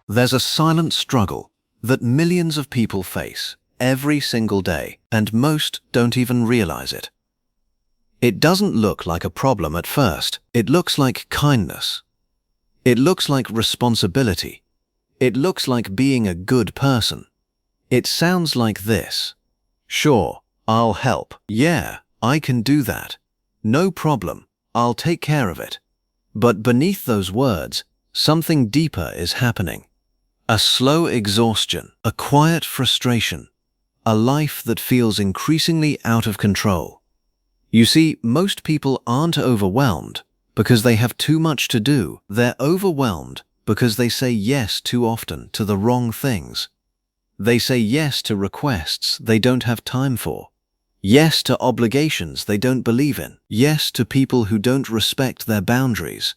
There's a silent struggle that millions of people face every single day, and most don't even realize it. It doesn't look like a problem at first. It looks like kindness. It looks like responsibility. It looks like being a good person. It sounds like this. Sure, I'll help. Yeah, I can do that. No problem, I'll take care of it. But beneath those words, something deeper is happening. A slow exhaustion, a quiet frustration, a life that feels increasingly out of control. You see, most people aren't overwhelmed because they have too much to do. They're overwhelmed because they say yes too often to the wrong things. They say yes to requests they don't have time for. Yes to obligations they don't believe in. Yes to people who don't respect their boundaries.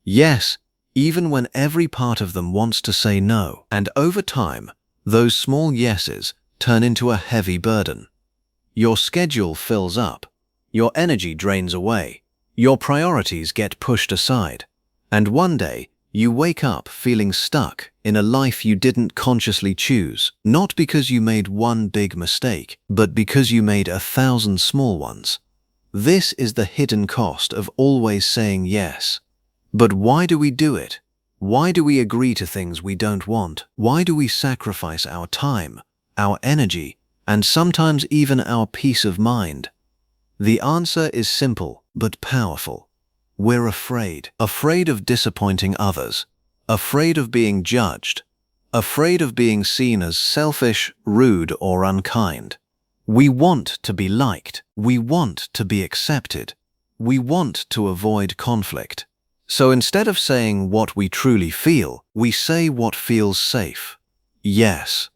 Yes, even when every part of them wants to say no. And over time, those small yeses turn into a heavy burden. Your schedule fills up. Your energy drains away. Your priorities get pushed aside. And one day, you wake up feeling stuck in a life you didn't consciously choose, not because you made one big mistake, but because you made 1,000 small ones. This is the hidden cost of always saying yes. But why do we do it? Why do we agree to things we don't want? Why do we sacrifice our time, our energy, and sometimes even our peace of mind? The answer is simple but powerful. We're afraid of disappointing others, afraid of being judged, afraid of being seen as selfish, rude, or unkind. We want to be liked. We want to be accepted. We want to avoid conflict. So instead of saying what we truly feel, we say what feels safe. Yes.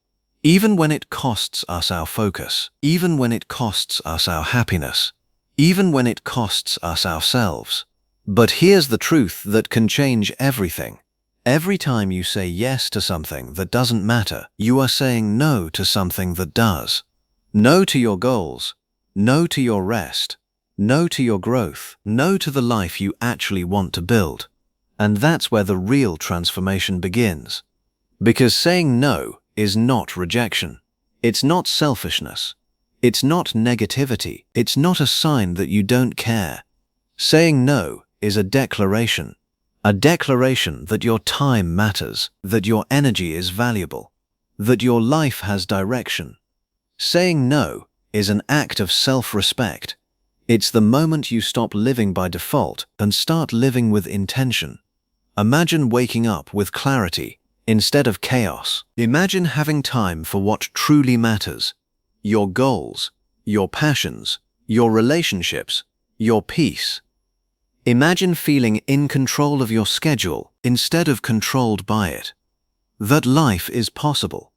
Even when it costs us our focus, even when it costs us our happiness, even when it costs us ourselves. But here's the truth that can change everything. Every time you say yes to something that doesn't matter, you are saying no to something that does. No to your goals. No to your rest. No to your growth. No to the life you actually want to build. And that's where the real transformation begins. Because saying no is not rejection. It's not selfishness. It's not negativity. It's not a sign that you don't care. Saying no is a declaration that your time matters, that your energy is valuable, that your life has direction. Saying no is an act of self-respect. It's the moment you stop living by default and start living with intention. Imagine waking up with clarity instead of chaos. Imagine having time for what truly matters: your goals, your passions, your relationships, your peace. Imagine feeling in control of your schedule instead of controlled by it. That life is possible.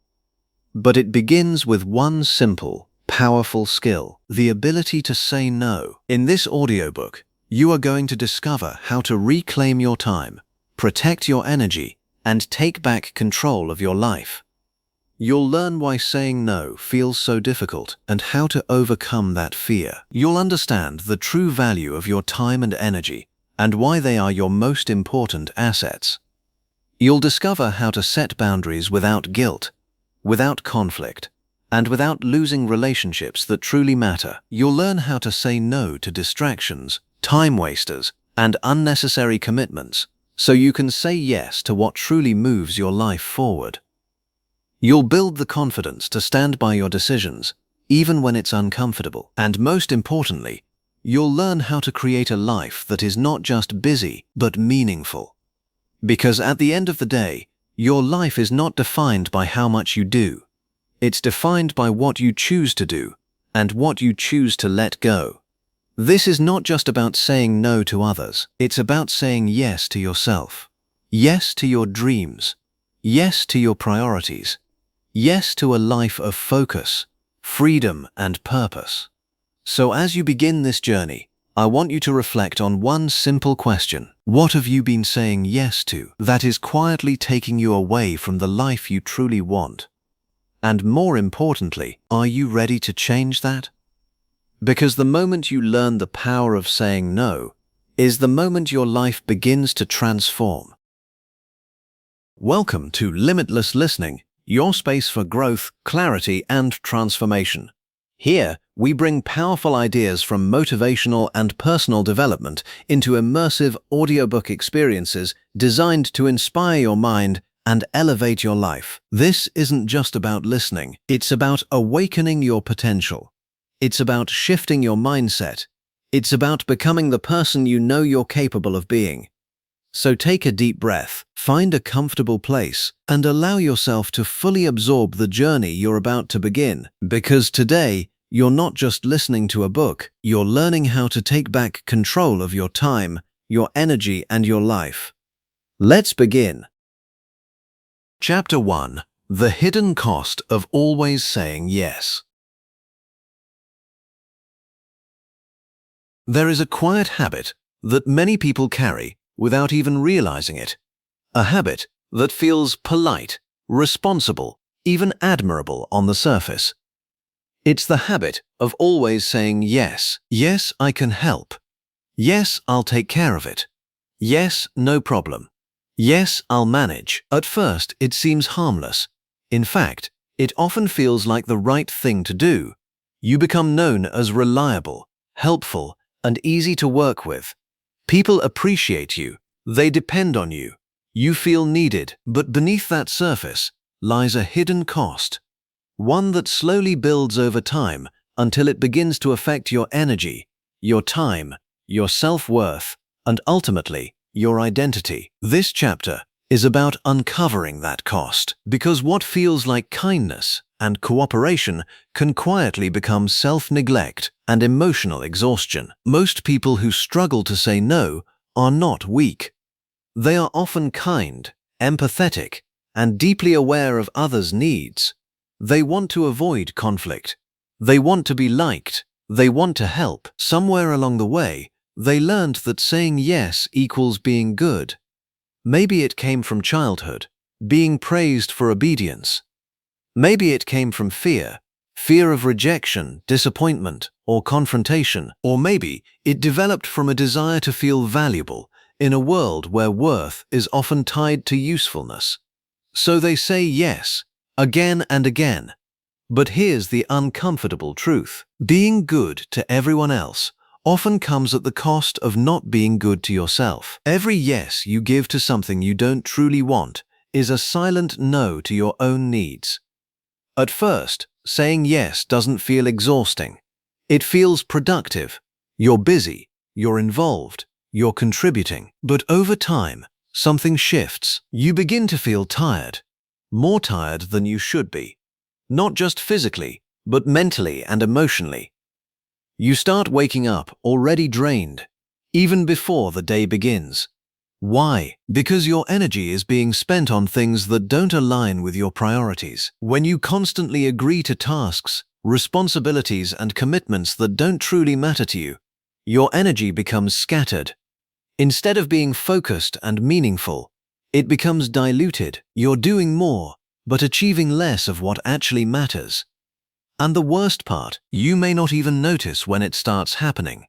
But it begins with one simple, powerful skill: the ability to say no. In this audiobook, you are going to discover how to reclaim your time, protect your energy, and take back control of your life. You'll learn why saying no feels so difficult and how to overcome that fear. You'll understand the true value of your time and energy and why they are your most important assets. You'll discover how to set boundaries without guilt, without conflict, and without losing relationships that truly matter. You'll learn how to say no to distractions, time wasters, and unnecessary commitments, so you can say yes to what truly moves your life forward. You'll build the confidence to stand by your decisions, even when it's uncomfortable. And most importantly, you'll learn how to create a life that is not just busy, but meaningful. Because at the end of the day, your life is not defined by how much you do. It's defined by what you choose to do and what you choose to let go. This is not just about saying no to others. It's about saying yes to yourself. Yes to your dreams. Yes to your priorities. Yes to a life of focus, freedom, and purpose. So as you begin this journey, I want you to reflect on one simple question. What have you been saying yes to that is quietly taking you away from the life you truly want? And more importantly, are you ready to change that? Because the moment you learn the power of saying no is the moment your life begins to transform. Welcome to Limitless Listening, your space for growth, clarity, and transformation. Here, we bring powerful ideas from motivational and personal development into immersive audiobook experiences designed to inspire your mind and elevate your life. This isn't just about listening, it's about awakening your potential. It's about shifting your mindset. It's about becoming the person you know you're capable of being. So take a deep breath, find a comfortable place, and allow yourself to fully absorb the journey you're about to begin. Because today, you're not just listening to a book, you're learning how to take back control of your time, your energy, and your life. Let's begin. Chapter 1: The Hidden Cost of Always Saying Yes. There is a quiet habit that many people carry without even realizing it. A habit that feels polite, responsible, even admirable on the surface. It's the habit of always saying yes. Yes, I can help. Yes, I'll take care of it. Yes, no problem. Yes, I'll manage. At first, it seems harmless. In fact, it often feels like the right thing to do. You become known as reliable, helpful, and easy to work with. People appreciate you. They depend on you. You feel needed. But beneath that surface lies a hidden cost. One that slowly builds over time until it begins to affect your energy, your time, your self-worth, and ultimately, your identity. This chapter is about uncovering that cost, because what feels like kindness and cooperation can quietly become self-neglect and emotional exhaustion. Most people who struggle to say no are not weak. They are often kind, empathetic, and deeply aware of others' needs. They want to avoid conflict. They want to be liked. They want to help. Somewhere along the way, they learned that saying yes equals being good. Maybe it came from childhood, being praised for obedience. Maybe it came from fear of rejection, disappointment, or confrontation. Or maybe it developed from a desire to feel valuable in a world where worth is often tied to usefulness. So they say yes, again and again. But here's the uncomfortable truth. Being good to everyone else often comes at the cost of not being good to yourself. Every yes you give to something you don't truly want is a silent no to your own needs. At first, saying yes doesn't feel exhausting. It feels productive. You're busy, you're involved, you're contributing. But over time, something shifts. You begin to feel tired, more tired than you should be. Not just physically, but mentally and emotionally. You start waking up already drained, even before the day begins. Why? Because your energy is being spent on things that don't align with your priorities. When you constantly agree to tasks, responsibilities, and commitments that don't truly matter to you, your energy becomes scattered. Instead of being focused and meaningful, it becomes diluted. You're doing more, but achieving less of what actually matters. And the worst part, you may not even notice when it starts happening.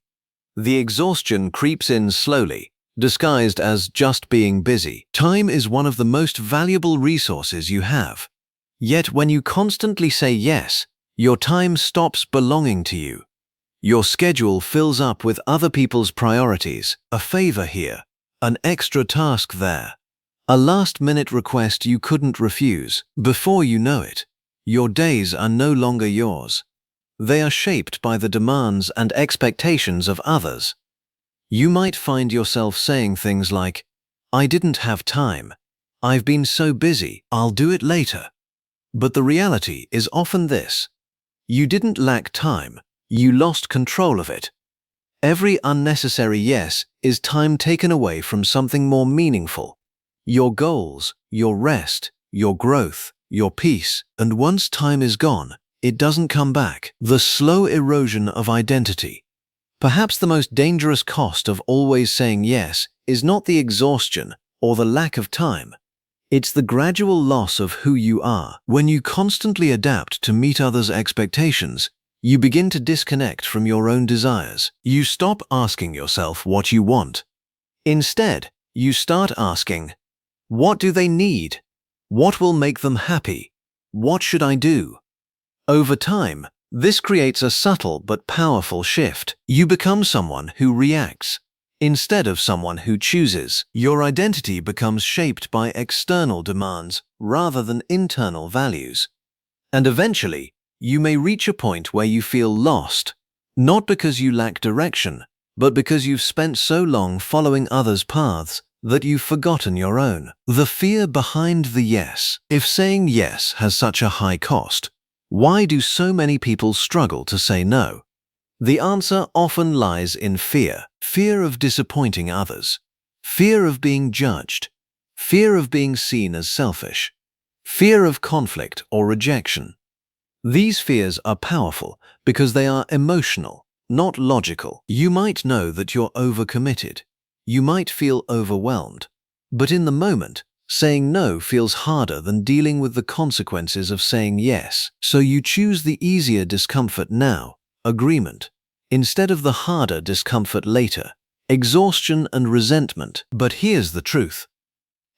The exhaustion creeps in slowly, disguised as just being busy. Time is one of the most valuable resources you have. Yet when you constantly say yes, your time stops belonging to you. Your schedule fills up with other people's priorities, a favor here, an extra task there, a last-minute request you couldn't refuse. Before you know it, your days are no longer yours. They are shaped by the demands and expectations of others. You might find yourself saying things like, "I didn't have time. I've been so busy, I'll do it later." But the reality is often this: you didn't lack time, you lost control of it. Every unnecessary yes is time taken away from something more meaningful. Your goals, your rest, your growth, your peace. And once time is gone, it doesn't come back. The slow erosion of identity. Perhaps the most dangerous cost of always saying yes is not the exhaustion or the lack of time. It's the gradual loss of who you are. When you constantly adapt to meet others' expectations, you begin to disconnect from your own desires. You stop asking yourself what you want. Instead, you start asking, What do they need? What will make them happy? What should I do? Over time, this creates a subtle but powerful shift. You become someone who reacts, instead of someone who chooses. Your identity becomes shaped by external demands rather than internal values. And eventually, you may reach a point where you feel lost, not because you lack direction, but because you've spent so long following others' paths that you've forgotten your own. The fear behind the yes. If saying yes has such a high cost, why do so many people struggle to say no? The answer often lies in fear. Fear of disappointing others, fear of being judged, fear of being seen as selfish, fear of conflict or rejection. These fears are powerful because they are emotional, not logical. You might know that you're overcommitted. You might feel overwhelmed. But in the moment, saying no feels harder than dealing with the consequences of saying yes. So you choose the easier discomfort now, agreement, instead of the harder discomfort later, exhaustion and resentment. But here's the truth.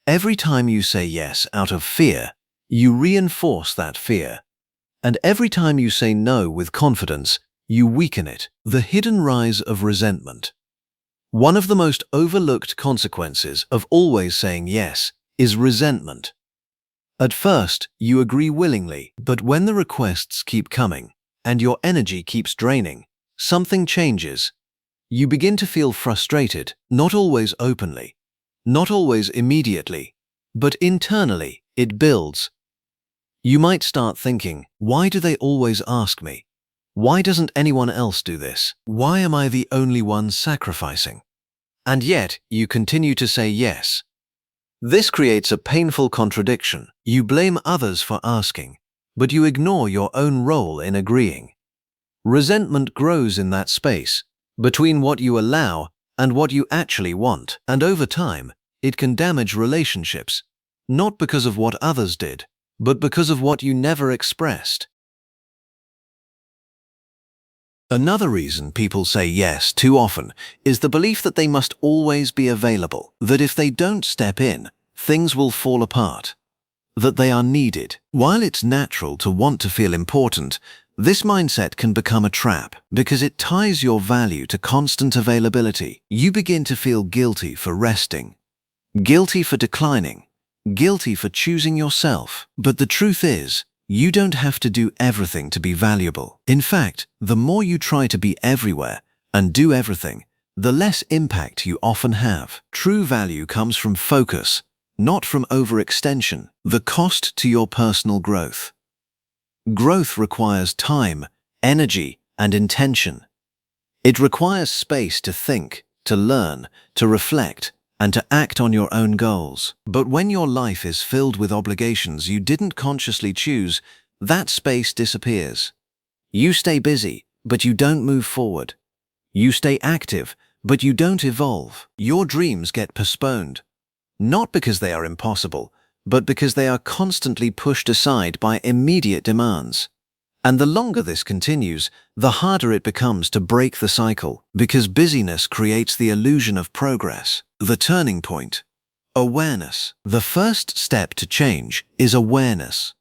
Every time you say yes out of fear, you reinforce that fear. And every time you say no with confidence, you weaken it. The hidden rise of resentment. One of the most overlooked consequences of always saying yes is resentment. At first, you agree willingly, but when the requests keep coming and your energy keeps draining, something changes. You begin to feel frustrated, not always openly, not always immediately, but internally it builds. You might start thinking, why do they always ask me? Why doesn't anyone else do this? Why am I the only one sacrificing? And yet, you continue to say yes. This creates a painful contradiction. You blame others for asking, but you ignore your own role in agreeing. Resentment grows in that space, between what you allow and what you actually want. And over time, it can damage relationships, not because of what others did, but because of what you never expressed. Another reason people say yes too often is the belief that they must always be available, that if they don't step in, things will fall apart, that they are needed. While it's natural to want to feel important, this mindset can become a trap because it ties your value to constant availability. You begin to feel guilty for resting, guilty for declining, guilty for choosing yourself. But the truth is, you don't have to do everything to be valuable. In fact, the more you try to be everywhere and do everything, the less impact you often have. True value comes from focus, not from overextension. The cost to your personal growth. Growth requires time, energy, and intention. It requires space to think, to learn, to reflect, and to act on your own goals. But when your life is filled with obligations you didn't consciously choose, that space disappears. You stay busy, but you don't move forward. You stay active, but you don't evolve. Your dreams get postponed, not because they are impossible, but because they are constantly pushed aside by immediate demands. And the longer this continues, the harder it becomes to break the cycle, because busyness creates the illusion of progress. The turning point. Awareness. The first step to change is awareness.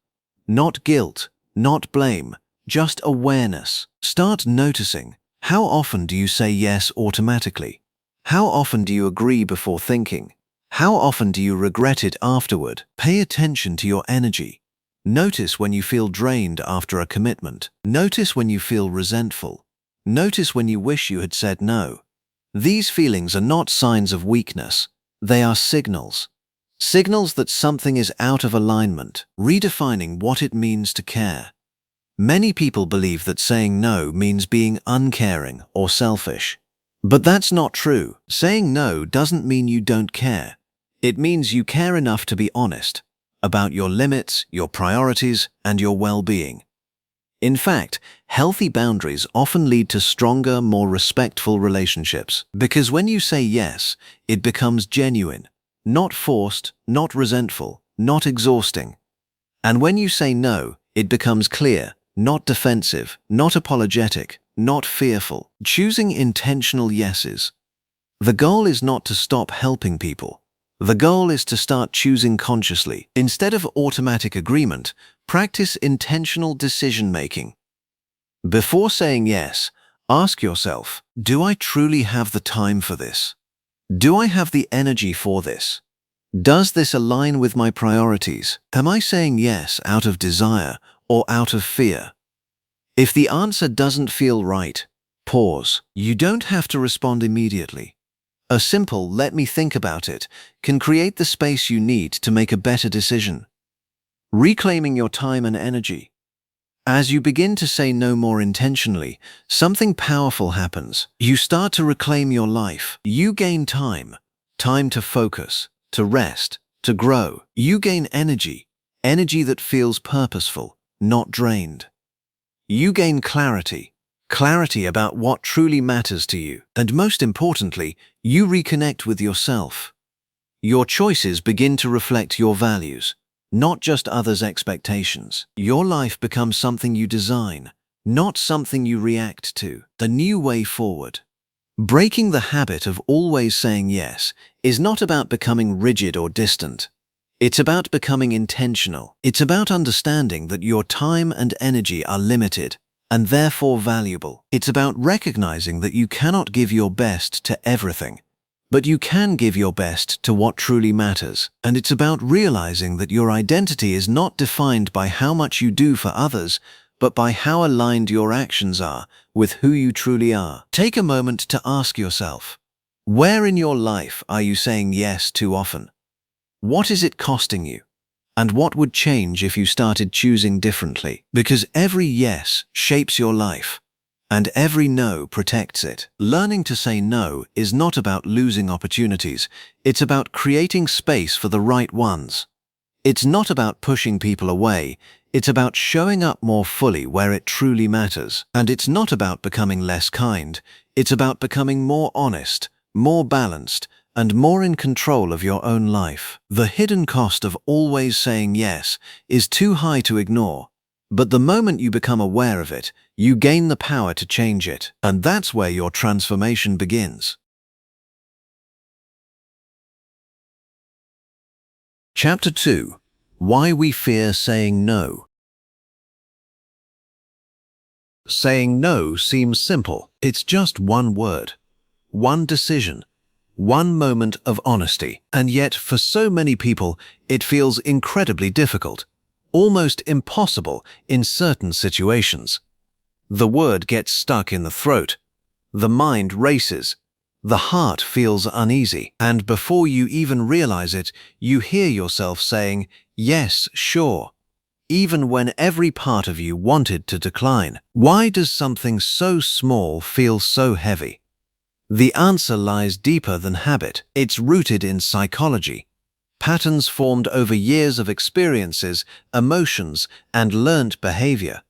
Not guilt, not blame, just awareness. Start noticing. How often do you say yes automatically? How often do you agree before thinking? How often do you regret it afterward? Pay attention to your energy. Notice when you feel drained after a commitment. Notice when you feel resentful. Notice when you wish you had said no. These feelings are not signs of weakness. They are signals. Signals that something is out of alignment, redefining what it means to care. Many people believe that saying no means being uncaring or selfish. But that's not true. Saying no doesn't mean you don't care. It means you care enough to be honest about your limits, your priorities, and your well-being. In fact, healthy boundaries often lead to stronger, more respectful relationships. Because when you say yes, it becomes genuine, not forced, not resentful, not exhausting. And when you say no, it becomes clear, not defensive, not apologetic, not fearful. Choosing intentional yeses. The goal is not to stop helping people. The goal is to start choosing consciously. Instead of automatic agreement, practice intentional decision-making. Before saying yes, ask yourself, do I truly have the time for this? Do I have the energy for this? Does this align with my priorities? Am I saying yes out of desire or out of fear? If the answer doesn't feel right, pause. You don't have to respond immediately. A simple "let me think about it" can create the space you need to make a better decision. Reclaiming your time and energy. As you begin to say no more intentionally, something powerful happens. You start to reclaim your life. You gain time. Time to focus, to rest, to grow. You gain energy. Energy that feels purposeful, not drained. You gain clarity. Clarity about what truly matters to you. And most importantly, you reconnect with yourself. Your choices begin to reflect your values, not just others' expectations. Your life becomes something you design, not something you react to. The new way forward. Breaking the habit of always saying yes is not about becoming rigid or distant. It's about becoming intentional. It's about understanding that your time and energy are limited and therefore valuable. It's about recognizing that you cannot give your best to everything, but you can give your best to what truly matters. And it's about realizing that your identity is not defined by how much you do for others, but by how aligned your actions are with who you truly are. Take a moment to ask yourself, where in your life are you saying yes too often? What is it costing you? And what would change if you started choosing differently? Because every yes shapes your life, and every no protects it. Learning to say no is not about losing opportunities. It's about creating space for the right ones. It's not about pushing people away. It's about showing up more fully where it truly matters. And it's not about becoming less kind. It's about becoming more honest, more balanced, and more in control of your own life. The hidden cost of always saying yes is too high to ignore. But the moment you become aware of it, you gain the power to change it. And that's where your transformation begins. Chapter 2. Why we fear saying no. Saying no seems simple. It's just one word, one decision, one moment of honesty. And yet, for so many people, it feels incredibly difficult, almost impossible in certain situations. The word gets stuck in the throat. The mind races. The heart feels uneasy. And before you even realize it, you hear yourself saying, "Yes, sure," even when every part of you wanted to decline. Why does something so small feel so heavy? The answer lies deeper than habit. It's rooted in psychology. Patterns formed over years of experiences, emotions, and learnt behavior.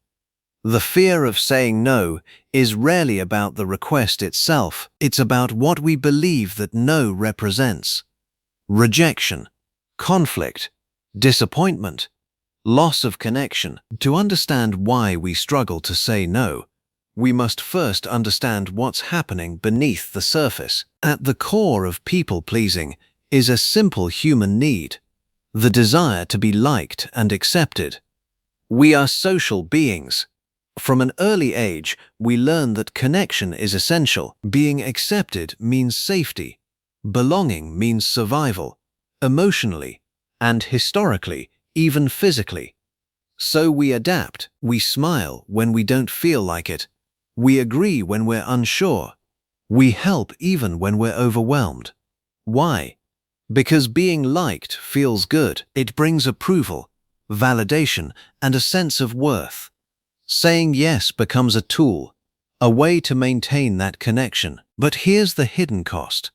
The fear of saying no is rarely about the request itself. It's about what we believe that no represents. Rejection, conflict, disappointment, loss of connection. To understand why we struggle to say no, we must first understand what's happening beneath the surface. At the core of people-pleasing is a simple human need, the desire to be liked and accepted. We are social beings. From an early age, we learn that connection is essential. Being accepted means safety. Belonging means survival, emotionally, and historically, even physically. So we adapt. We smile when we don't feel like it. We agree when we're unsure. We help even when we're overwhelmed. Why? Because being liked feels good. It brings approval, validation, and a sense of worth. Saying yes becomes a tool, a way to maintain that connection. But here's the hidden cost.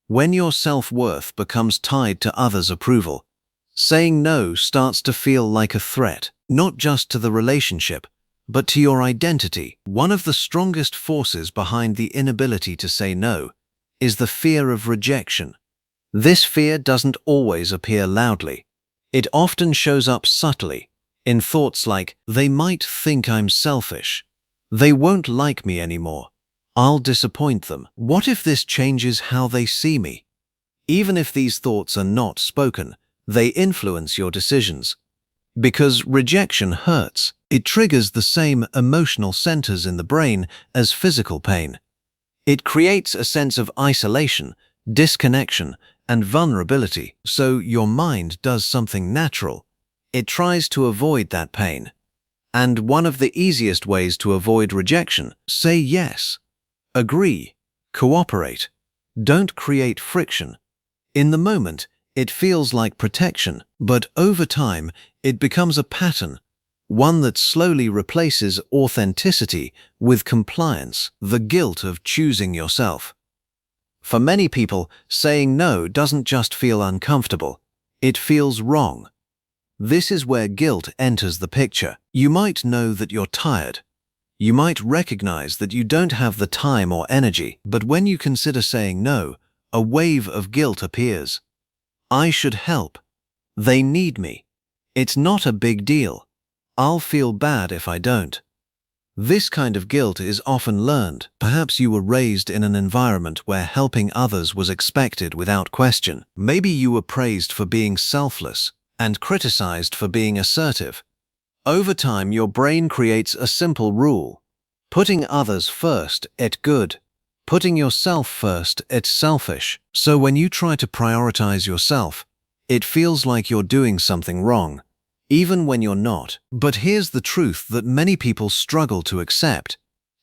When your self-worth becomes tied to others' approval, saying no starts to feel like a threat, not just to the relationship, but to your identity. One of the strongest forces behind the inability to say no is the fear of rejection. This fear doesn't always appear loudly. It often shows up subtly, in thoughts like, "They might think I'm selfish. They won't like me anymore. I'll disappoint them. What if this changes how they see me?" Even if these thoughts are not spoken, they influence your decisions. Because rejection hurts, it triggers the same emotional centers in the brain as physical pain. It creates a sense of isolation, disconnection, and vulnerability, so your mind does something natural. It tries to avoid that pain. And one of the easiest ways to avoid rejection: say yes. Agree. Cooperate. Don't create friction. In the moment, it feels like protection, but over time, it becomes a pattern, one that slowly replaces authenticity with compliance, the guilt of choosing yourself. For many people, saying no doesn't just feel uncomfortable, it feels wrong. This is where guilt enters the picture. You might know that you're tired. You might recognize that you don't have the time or energy, but when you consider saying no, a wave of guilt appears. I should help. They need me. It's not a big deal. I'll feel bad if I don't. This kind of guilt is often learned. Perhaps you were raised in an environment where helping others was expected without question. Maybe you were praised for being selfless and criticized for being assertive. Over time, your brain creates a simple rule. Putting others first, it's good. Putting yourself first, it's selfish. So when you try to prioritize yourself, it feels like you're doing something wrong, even when you're not. But here's the truth that many people struggle to accept.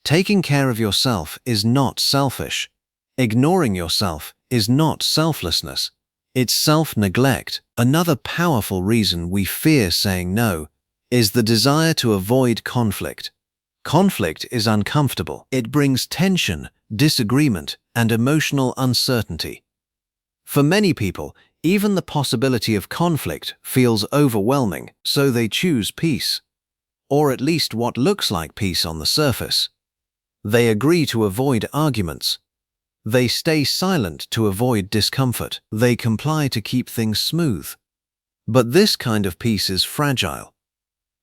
Taking care of yourself is not selfish. Ignoring yourself is not selflessness. It's self-neglect. Another powerful reason we fear saying no is the desire to avoid conflict. Conflict is uncomfortable. It brings tension, disagreement, and emotional uncertainty. For many people, even the possibility of conflict feels overwhelming, so they choose peace, or at least what looks like peace on the surface. They agree to avoid arguments. They stay silent to avoid discomfort. They comply to keep things smooth. But this kind of peace is fragile,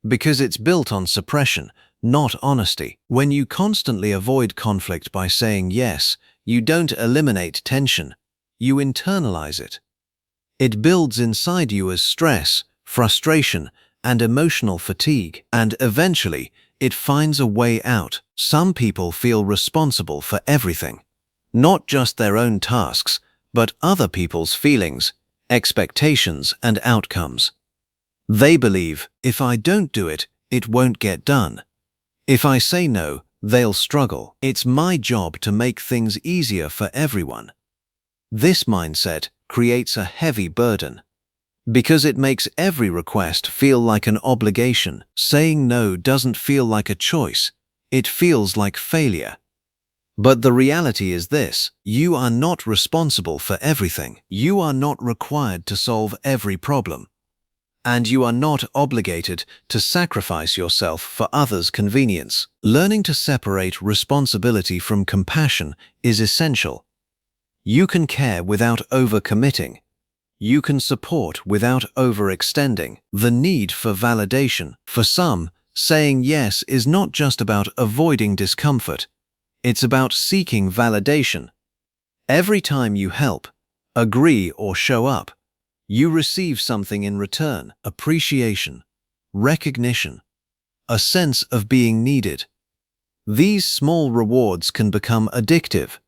because it's built on suppression, not honesty. When you constantly avoid conflict by saying yes, you don't eliminate tension, you internalize it. It builds inside you as stress, frustration, and emotional fatigue, and eventually, it finds a way out. Some people feel responsible for everything, not just their own tasks, but other people's feelings, expectations, and outcomes. They believe, if I don't do it, it won't get done. If I say no, they'll struggle. It's my job to make things easier for everyone. This mindset creates a heavy burden, because it makes every request feel like an obligation. Saying no doesn't feel like a choice, it feels like failure. But the reality is this: you are not responsible for everything. You are not required to solve every problem. And you are not obligated to sacrifice yourself for others' convenience. Learning to separate responsibility from compassion is essential. You can care without overcommitting. You can support without overextending. The need for validation. For some, saying yes is not just about avoiding discomfort. It's about seeking validation. Every time you help, agree, or show up, you receive something in return: appreciation, recognition, a sense of being needed. These small rewards can become addictive.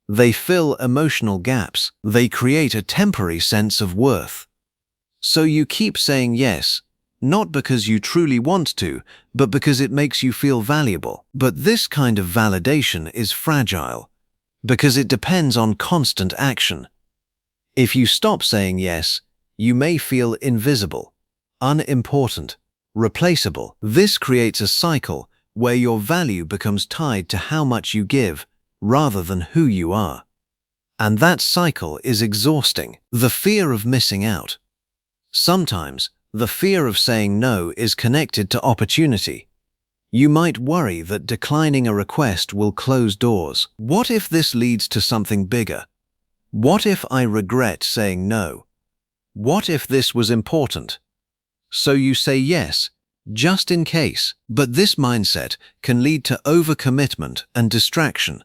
They fill emotional gaps. They create a temporary sense of worth. So you keep saying yes, not because you truly want to, but because it makes you feel valuable. But this kind of validation is fragile, because it depends on constant action. If you stop saying yes, you may feel invisible, unimportant, replaceable. This creates a cycle where your value becomes tied to how much you give rather than who you are. And that cycle is exhausting. The fear of missing out. Sometimes, the fear of saying no is connected to opportunity. You might worry that declining a request will close doors. What if this leads to something bigger? What if I regret saying no? What if this was important? So you say yes, just in case. But this mindset can lead to overcommitment and distraction.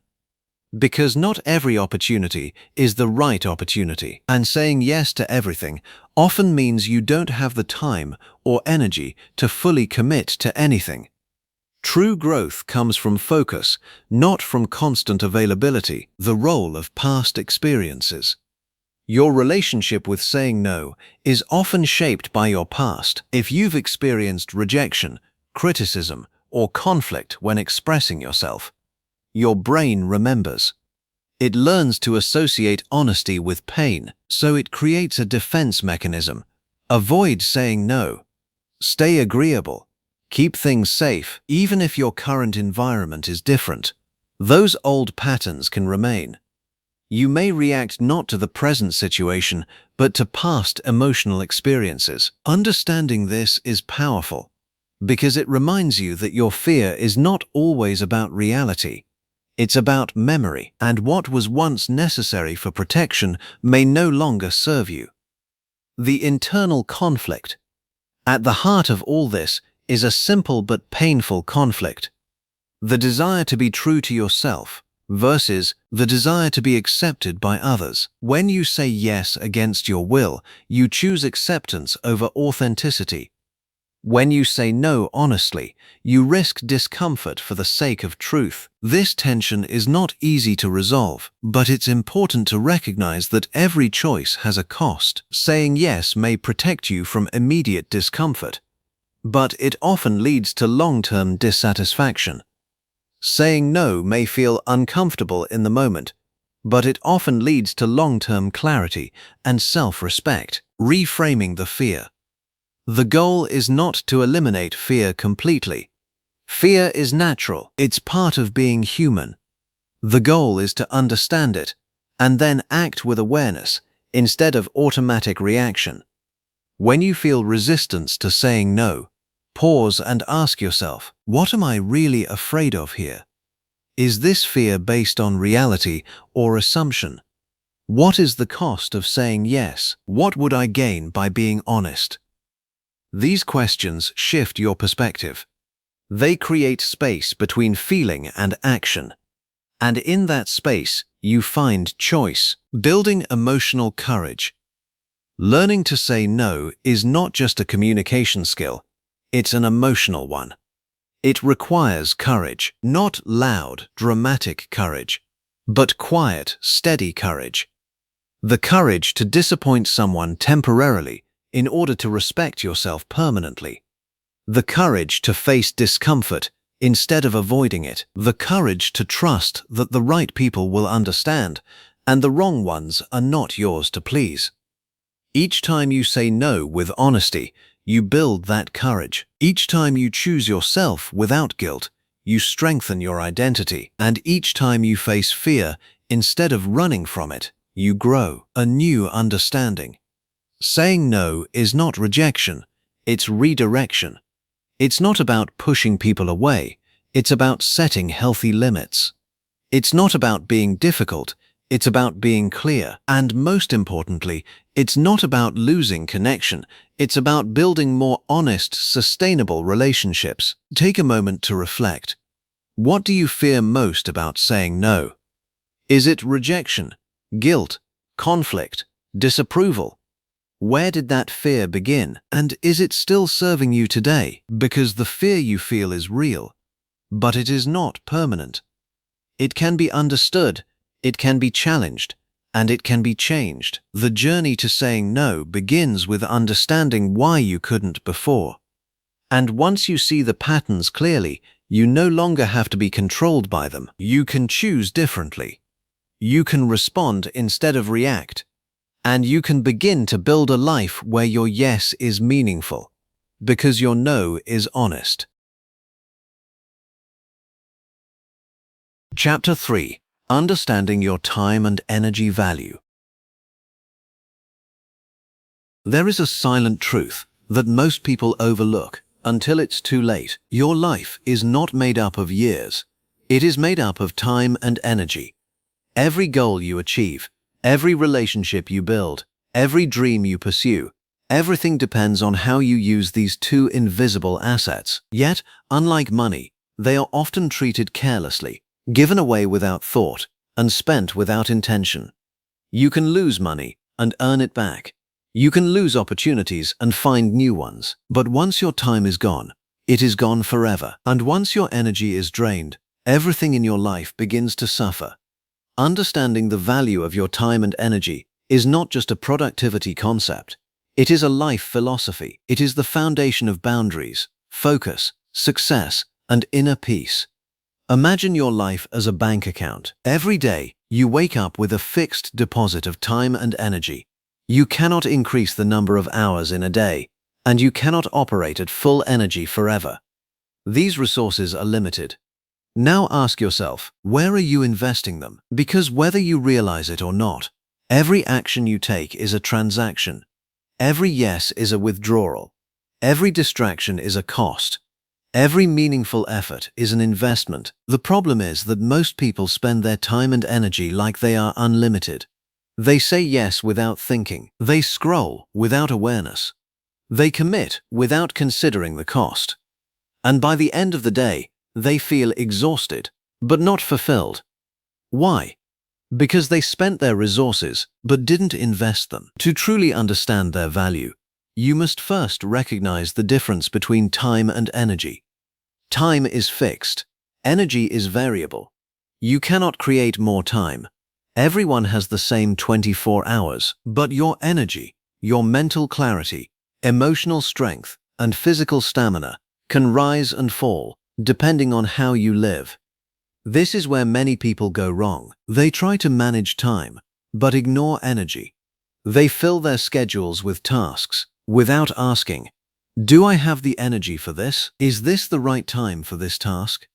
Because not every opportunity is the right opportunity, and saying yes to everything often means you don't have the time or energy to fully commit to anything. True growth comes from focus, not from constant availability, the role of past experiences. Your relationship with saying no is often shaped by your past. If you've experienced rejection, criticism, or conflict when expressing yourself, your brain remembers. It learns to associate honesty with pain, so it creates a defense mechanism. Avoid saying no. Stay agreeable. Keep things safe, even if your current environment is different. Those old patterns can remain. You may react not to the present situation, but to past emotional experiences. Understanding this is powerful, because it reminds you that your fear is not always about reality. It's about memory, and what was once necessary for protection may no longer serve you. The internal conflict. At the heart of all this is a simple but painful conflict. The desire to be true to yourself versus the desire to be accepted by others. When you say yes against your will, you choose acceptance over authenticity. When you say no honestly, you risk discomfort for the sake of truth. This tension is not easy to resolve, but it's important to recognize that every choice has a cost. Saying yes may protect you from immediate discomfort, but it often leads to long-term dissatisfaction. Saying no may feel uncomfortable in the moment, but it often leads to long-term clarity and self-respect. Reframing the fear. The goal is not to eliminate fear completely. Fear is natural. It's part of being human. The goal is to understand it and then act with awareness instead of automatic reaction. When you feel resistance to saying no, pause and ask yourself, what am I really afraid of here? Is this fear based on reality or assumption? What is the cost of saying yes? What would I gain by being honest? These questions shift your perspective. They create space between feeling and action. And in that space, you find choice, building emotional courage. Learning to say no is not just a communication skill, it's an emotional one. It requires courage, not loud, dramatic courage, but quiet, steady courage. The courage to disappoint someone temporarily in order to respect yourself permanently. The courage to face discomfort instead of avoiding it. The courage to trust that the right people will understand and the wrong ones are not yours to please. Each time you say no with honesty, you build that courage. Each time you choose yourself without guilt, you strengthen your identity. And each time you face fear instead of running from it, you grow a new understanding. Saying no is not rejection, it's redirection. It's not about pushing people away, it's about setting healthy limits. It's not about being difficult, it's about being clear. And most importantly, it's not about losing connection, it's about building more honest, sustainable relationships. Take a moment to reflect. What do you fear most about saying no? Is it rejection, guilt, conflict, disapproval? Where did that fear begin? And is it still serving you today? Because the fear you feel is real, but it is not permanent. It can be understood, it can be challenged, and it can be changed. The journey to saying no begins with understanding why you couldn't before. And once you see the patterns clearly, you no longer have to be controlled by them. You can choose differently. You can respond instead of react. And you can begin to build a life where your yes is meaningful, because your no is honest. Chapter 3. Understanding your time and energy value. There is a silent truth that most people overlook until it's too late. Your life is not made up of years. It is made up of time and energy. Every goal you achieve, every relationship you build, every dream you pursue, everything depends on how you use these two invisible assets. Yet, unlike money, they are often treated carelessly, given away without thought, and spent without intention. You can lose money and earn it back. You can lose opportunities and find new ones. But once your time is gone, it is gone forever. And once your energy is drained, everything in your life begins to suffer. Understanding the value of your time and energy is not just a productivity concept. It is a life philosophy. It is the foundation of boundaries, focus, success, and inner peace. Imagine your life as a bank account. Every day, you wake up with a fixed deposit of time and energy. You cannot increase the number of hours in a day, and you cannot operate at full energy forever. These resources are limited. Now ask yourself, where are you investing them? Because whether you realize it or not, every action you take is a transaction. Every yes is a withdrawal. Every distraction is a cost. Every meaningful effort is an investment. The problem is that most people spend their time and energy like they are unlimited. They say yes without thinking. They scroll without awareness. They commit without considering the cost. And by the end of the day, they feel exhausted, but not fulfilled. Why? Because they spent their resources, but didn't invest them. To truly understand their value, you must first recognize the difference between time and energy. Time is fixed. Energy is variable. You cannot create more time. Everyone has the same 24 hours, but your energy, your mental clarity, emotional strength, and physical stamina can rise and fall depending on how you live. This is where many people go wrong. They try to manage time, but ignore energy. They fill their schedules with tasks without asking, do I have the energy for this? Is this the right time for this task?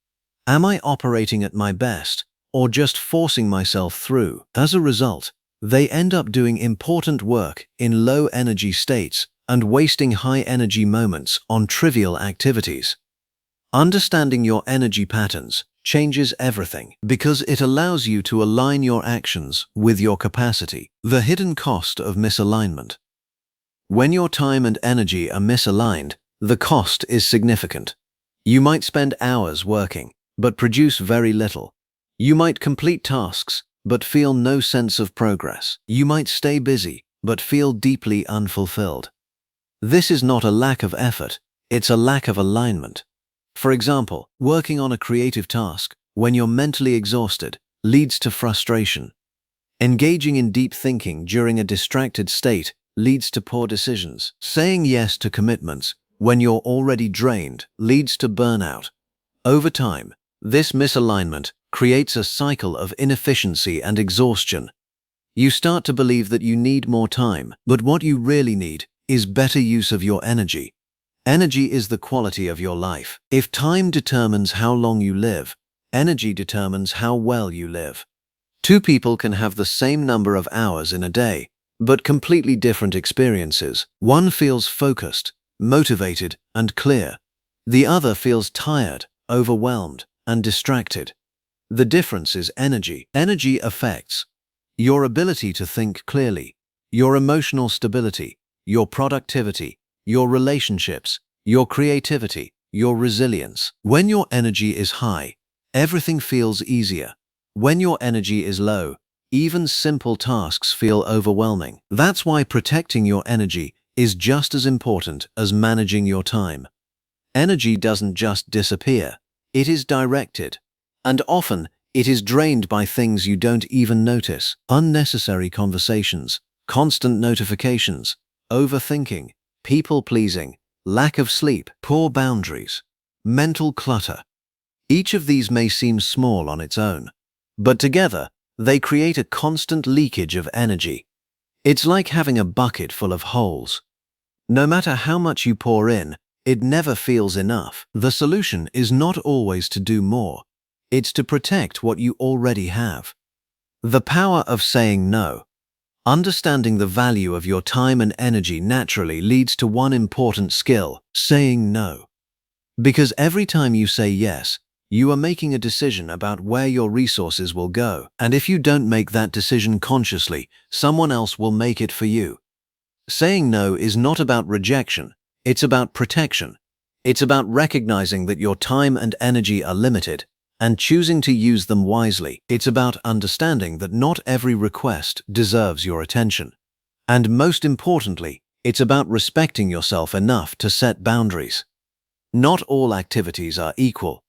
Am I operating at my best, or just forcing myself through? As a result, they end up doing important work in low-energy states and wasting high-energy moments on trivial activities. Understanding your energy patterns changes everything because it allows you to align your actions with your capacity. The hidden cost of misalignment. When your time and energy are misaligned, the cost is significant. You might spend hours working, but produce very little. You might complete tasks, but feel no sense of progress. You might stay busy, but feel deeply unfulfilled. This is not a lack of effort, it's a lack of alignment. For example, working on a creative task, when you're mentally exhausted, leads to frustration. Engaging in deep thinking during a distracted state leads to poor decisions. Saying yes to commitments when you're already drained leads to burnout. Over time, this misalignment creates a cycle of inefficiency and exhaustion. You start to believe that you need more time, but what you really need is better use of your energy. Energy is the quality of your life. If time determines how long you live, energy determines how well you live. Two people can have the same number of hours in a day, but completely different experiences. One feels focused, motivated, and clear. The other feels tired, overwhelmed, and distracted. The difference is energy. Energy affects your ability to think clearly, your emotional stability, your productivity, your relationships, your creativity, your resilience. When your energy is high, everything feels easier. When your energy is low, even simple tasks feel overwhelming. That's why protecting your energy is just as important as managing your time. Energy doesn't just disappear, it is directed. And often, it is drained by things you don't even notice. Unnecessary conversations, constant notifications, overthinking, people-pleasing, lack of sleep, poor boundaries, mental clutter. Each of these may seem small on its own, but together, they create a constant leakage of energy. It's like having a bucket full of holes. No matter how much you pour in, it never feels enough. The solution is not always to do more. It's to protect what you already have. The power of saying no. Understanding the value of your time and energy naturally leads to one important skill: saying no. Because every time you say yes, you are making a decision about where your resources will go. And if you don't make that decision consciously, someone else will make it for you. Saying no is not about rejection, it's about protection. It's about recognizing that your time and energy are limited, and choosing to use them wisely. It's about understanding that not every request deserves your attention. And most importantly, it's about respecting yourself enough to set boundaries. Not all activities are equal.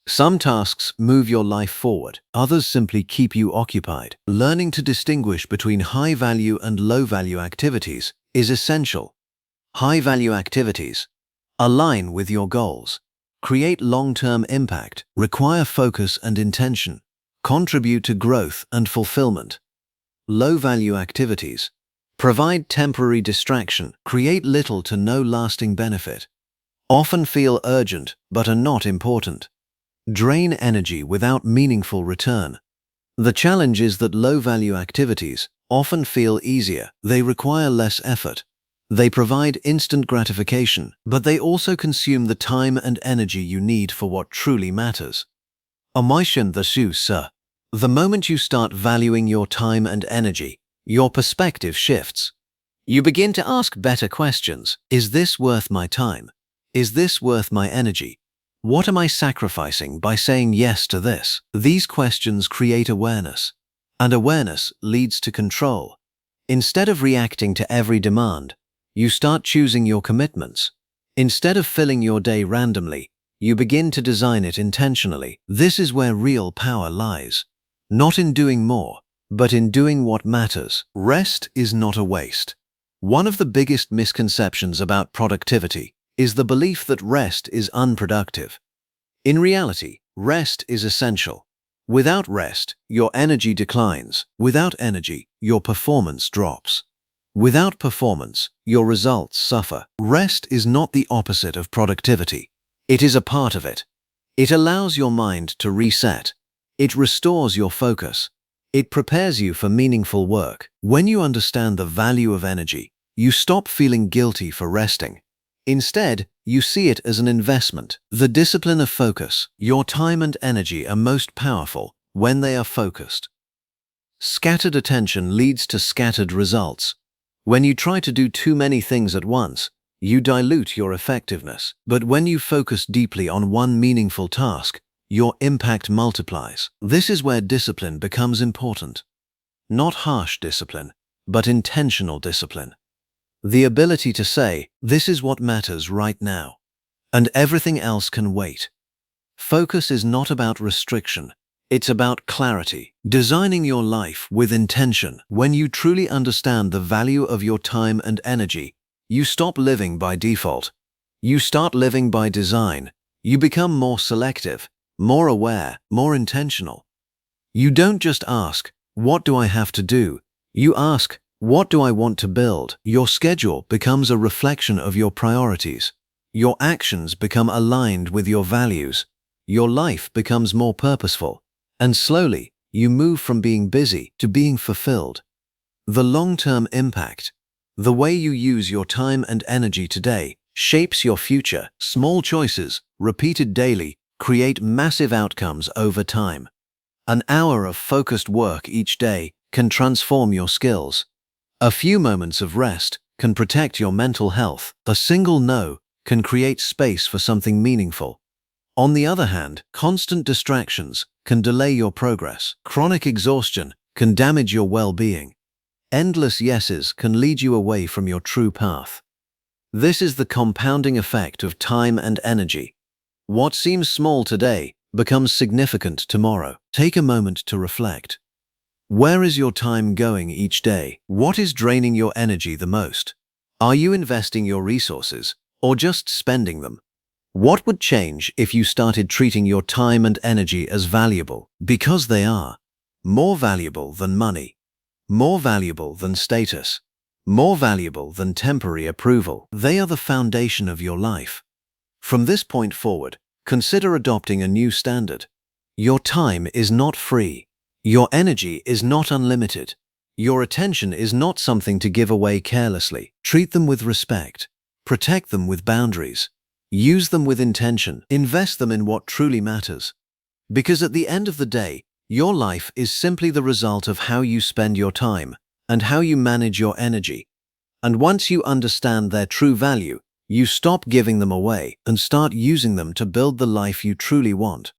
Some tasks move your life forward, others simply keep you occupied. Learning to distinguish between high-value and low-value activities is essential. High-value activities align with your goals, create long-term impact, require focus and intention, contribute to growth and fulfillment. Low-value activities provide temporary distraction, create little to no lasting benefit, often feel urgent but are not important, drain energy without meaningful return. The challenge is that low-value activities often feel easier, they require less effort. They provide instant gratification, but they also consume the time and energy you need for what truly matters. Omission the shoe, sir. The moment you start valuing your time and energy, your perspective shifts. You begin to ask better questions. Is this worth my time? Is this worth my energy? What am I sacrificing by saying yes to this? These questions create awareness, and awareness leads to control. Instead of reacting to every demand, you start choosing your commitments. Instead of filling your day randomly, you begin to design it intentionally. This is where real power lies. Not in doing more, but in doing what matters. Rest is not a waste. One of the biggest misconceptions about productivity is the belief that rest is unproductive. In reality, rest is essential. Without rest, your energy declines. Without energy, your performance drops. Without performance, your results suffer. Rest is not the opposite of productivity. It is a part of it. It allows your mind to reset. It restores your focus. It prepares you for meaningful work. When you understand the value of energy, you stop feeling guilty for resting. Instead, you see it as an investment. The discipline of focus. Your time and energy are most powerful when they are focused. Scattered attention leads to scattered results. When you try to do too many things at once, you dilute your effectiveness. But when you focus deeply on one meaningful task, your impact multiplies. This is where discipline becomes important. Not harsh discipline, but intentional discipline. The ability to say, this is what matters right now, and everything else can wait. Focus is not about restriction. It's about clarity, designing your life with intention. When you truly understand the value of your time and energy, you stop living by default. You start living by design. You become more selective, more aware, more intentional. You don't just ask, what do I have to do? You ask, what do I want to build? Your schedule becomes a reflection of your priorities. Your actions become aligned with your values. Your life becomes more purposeful. And slowly, you move from being busy to being fulfilled. The long-term impact, the way you use your time and energy today, shapes your future. Small choices, repeated daily, create massive outcomes over time. An hour of focused work each day can transform your skills. A few moments of rest can protect your mental health. A single no can create space for something meaningful. On the other hand, constant distractions can delay your progress. Chronic exhaustion can damage your well-being. Endless yeses can lead you away from your true path. This is the compounding effect of time and energy. What seems small today becomes significant tomorrow. Take a moment to reflect. Where is your time going each day? What is draining your energy the most? Are you investing your resources or just spending them? What would change if you started treating your time and energy as valuable? Because they are. More valuable than money. More valuable than status. More valuable than temporary approval. They are the foundation of your life. From this point forward, consider adopting a new standard. Your time is not free. Your energy is not unlimited. Your attention is not something to give away carelessly. Treat them with respect. Protect them with boundaries. Use them with intention. Invest them in what truly matters. Because at the end of the day, your life is simply the result of how you spend your time and how you manage your energy. And once you understand their true value, you stop giving them away and start using them to build the life you truly want.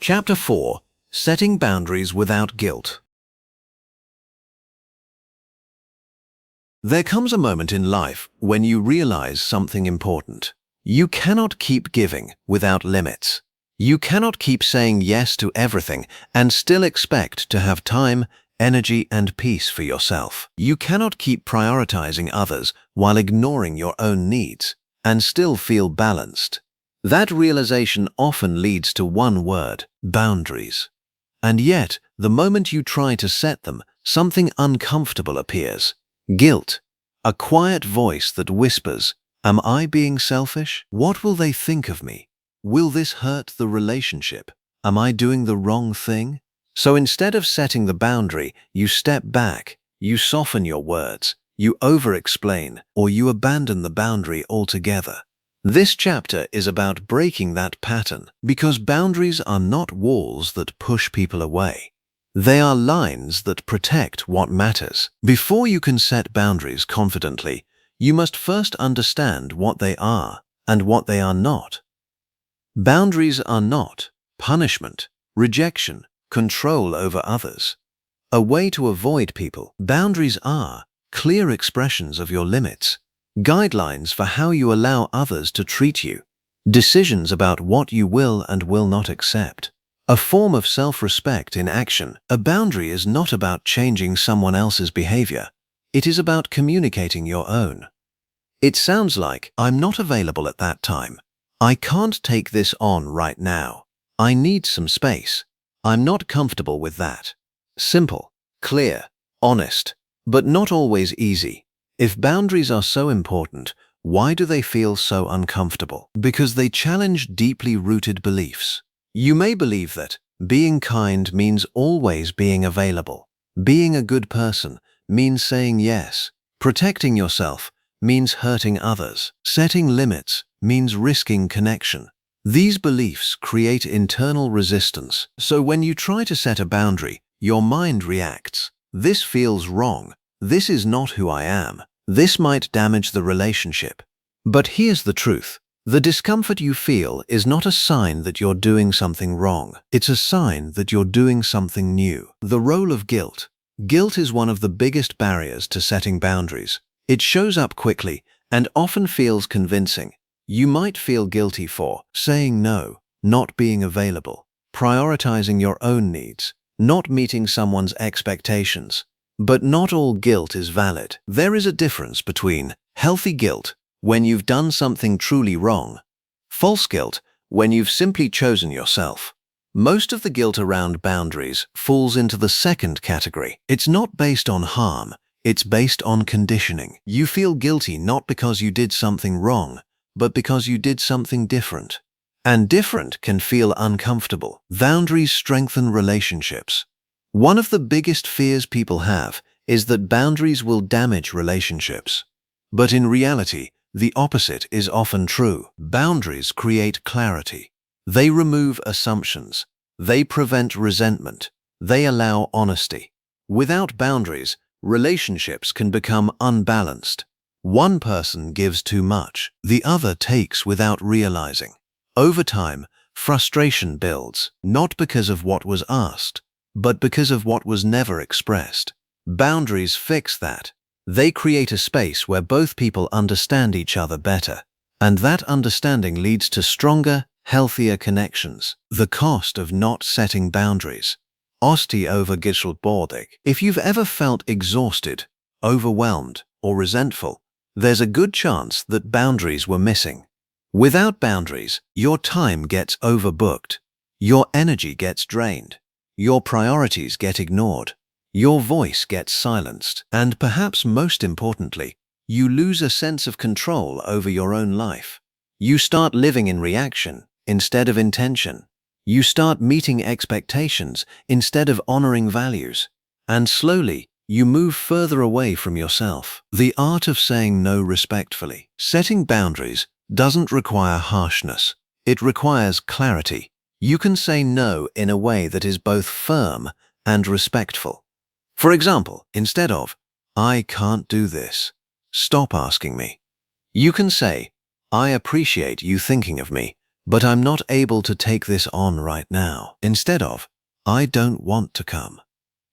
Chapter 4. Setting Boundaries Without Guilt. There comes a moment in life when you realize something important. You cannot keep giving without limits. You cannot keep saying yes to everything and still expect to have time, energy, and peace for yourself. You cannot keep prioritizing others while ignoring your own needs and still feel balanced. That realization often leads to one word: boundaries. And yet, the moment you try to set them, something uncomfortable appears. Guilt. A quiet voice that whispers, "Am I being selfish? What will they think of me? Will this hurt the relationship? Am I doing the wrong thing?" So instead of setting the boundary, you step back, you soften your words, you over-explain, or you abandon the boundary altogether. This chapter is about breaking that pattern, because boundaries are not walls that push people away. They are lines that protect what matters. Before you can set boundaries confidently, you must first understand what they are and what they are not. Boundaries are not punishment, rejection, control over others, a way to avoid people. Boundaries are clear expressions of your limits, guidelines for how you allow others to treat you, decisions about what you will and will not accept. A form of self-respect in action. A boundary is not about changing someone else's behavior. It is about communicating your own. It sounds like, "I'm not available at that time. I can't take this on right now. I need some space. I'm not comfortable with that." Simple, clear, honest, but not always easy. If boundaries are so important, why do they feel so uncomfortable? Because they challenge deeply rooted beliefs. You may believe that being kind means always being available. Being a good person means saying yes. Protecting yourself means hurting others. Setting limits means risking connection. These beliefs create internal resistance. So when you try to set a boundary, your mind reacts. This feels wrong. This is not who I am. This might damage the relationship. But here's the truth. The discomfort you feel is not a sign that you're doing something wrong. It's a sign that you're doing something new. The role of guilt. Guilt is one of the biggest barriers to setting boundaries. It shows up quickly and often feels convincing. You might feel guilty for saying no, not being available, prioritizing your own needs, not meeting someone's expectations. But not all guilt is valid. There is a difference between healthy guilt, when you've done something truly wrong, false guilt, when you've simply chosen yourself. Most of the guilt around boundaries falls into the second category. It's not based on harm, it's based on conditioning. You feel guilty not because you did something wrong, but because you did something different. And different can feel uncomfortable. Boundaries strengthen relationships. One of the biggest fears people have is that boundaries will damage relationships. But in reality, the opposite is often true. Boundaries create clarity. They remove assumptions. They prevent resentment. They allow honesty. Without boundaries, relationships can become unbalanced. One person gives too much, the other takes without realizing. Over time, frustration builds, not because of what was asked, but because of what was never expressed. Boundaries fix that. They create a space where both people understand each other better, and that understanding leads to stronger, healthier connections. The cost of not setting boundaries. Osteovergeschultbordig. If you've ever felt exhausted, overwhelmed, or resentful, there's a good chance that boundaries were missing. Without boundaries, your time gets overbooked, your energy gets drained, your priorities get ignored, your voice gets silenced, and perhaps most importantly, you lose a sense of control over your own life. You start living in reaction instead of intention. You start meeting expectations instead of honoring values. And slowly, you move further away from yourself. The art of saying no respectfully. Setting boundaries doesn't require harshness. It requires clarity. You can say no in a way that is both firm and respectful. For example, instead of, "I can't do this. Stop asking me," you can say, "I appreciate you thinking of me, but I'm not able to take this on right now, instead of, I don't want to come.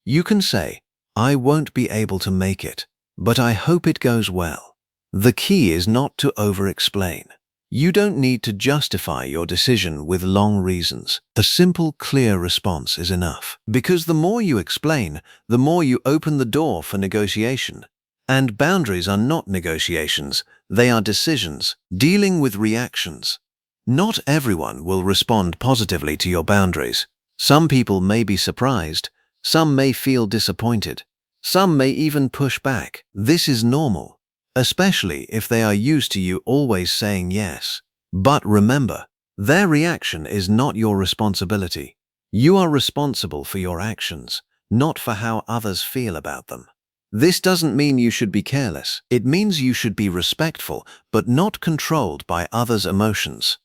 You can say, I won't be able to make it, but I hope it goes well. The key is not to over-explain. You don't need to justify your decision with long reasons. A simple, clear response is enough. Because the more you explain, the more you open the door for negotiation. And boundaries are not negotiations, they are decisions, dealing with reactions. Not everyone will respond positively to your boundaries. Some people may be surprised, some may feel disappointed, some may even push back. This is normal, especially if they are used to you always saying yes. But remember, their reaction is not your responsibility. You are responsible for your actions, not for how others feel about them. This doesn't mean you should be careless. It means you should be respectful, but not controlled by others' emotions.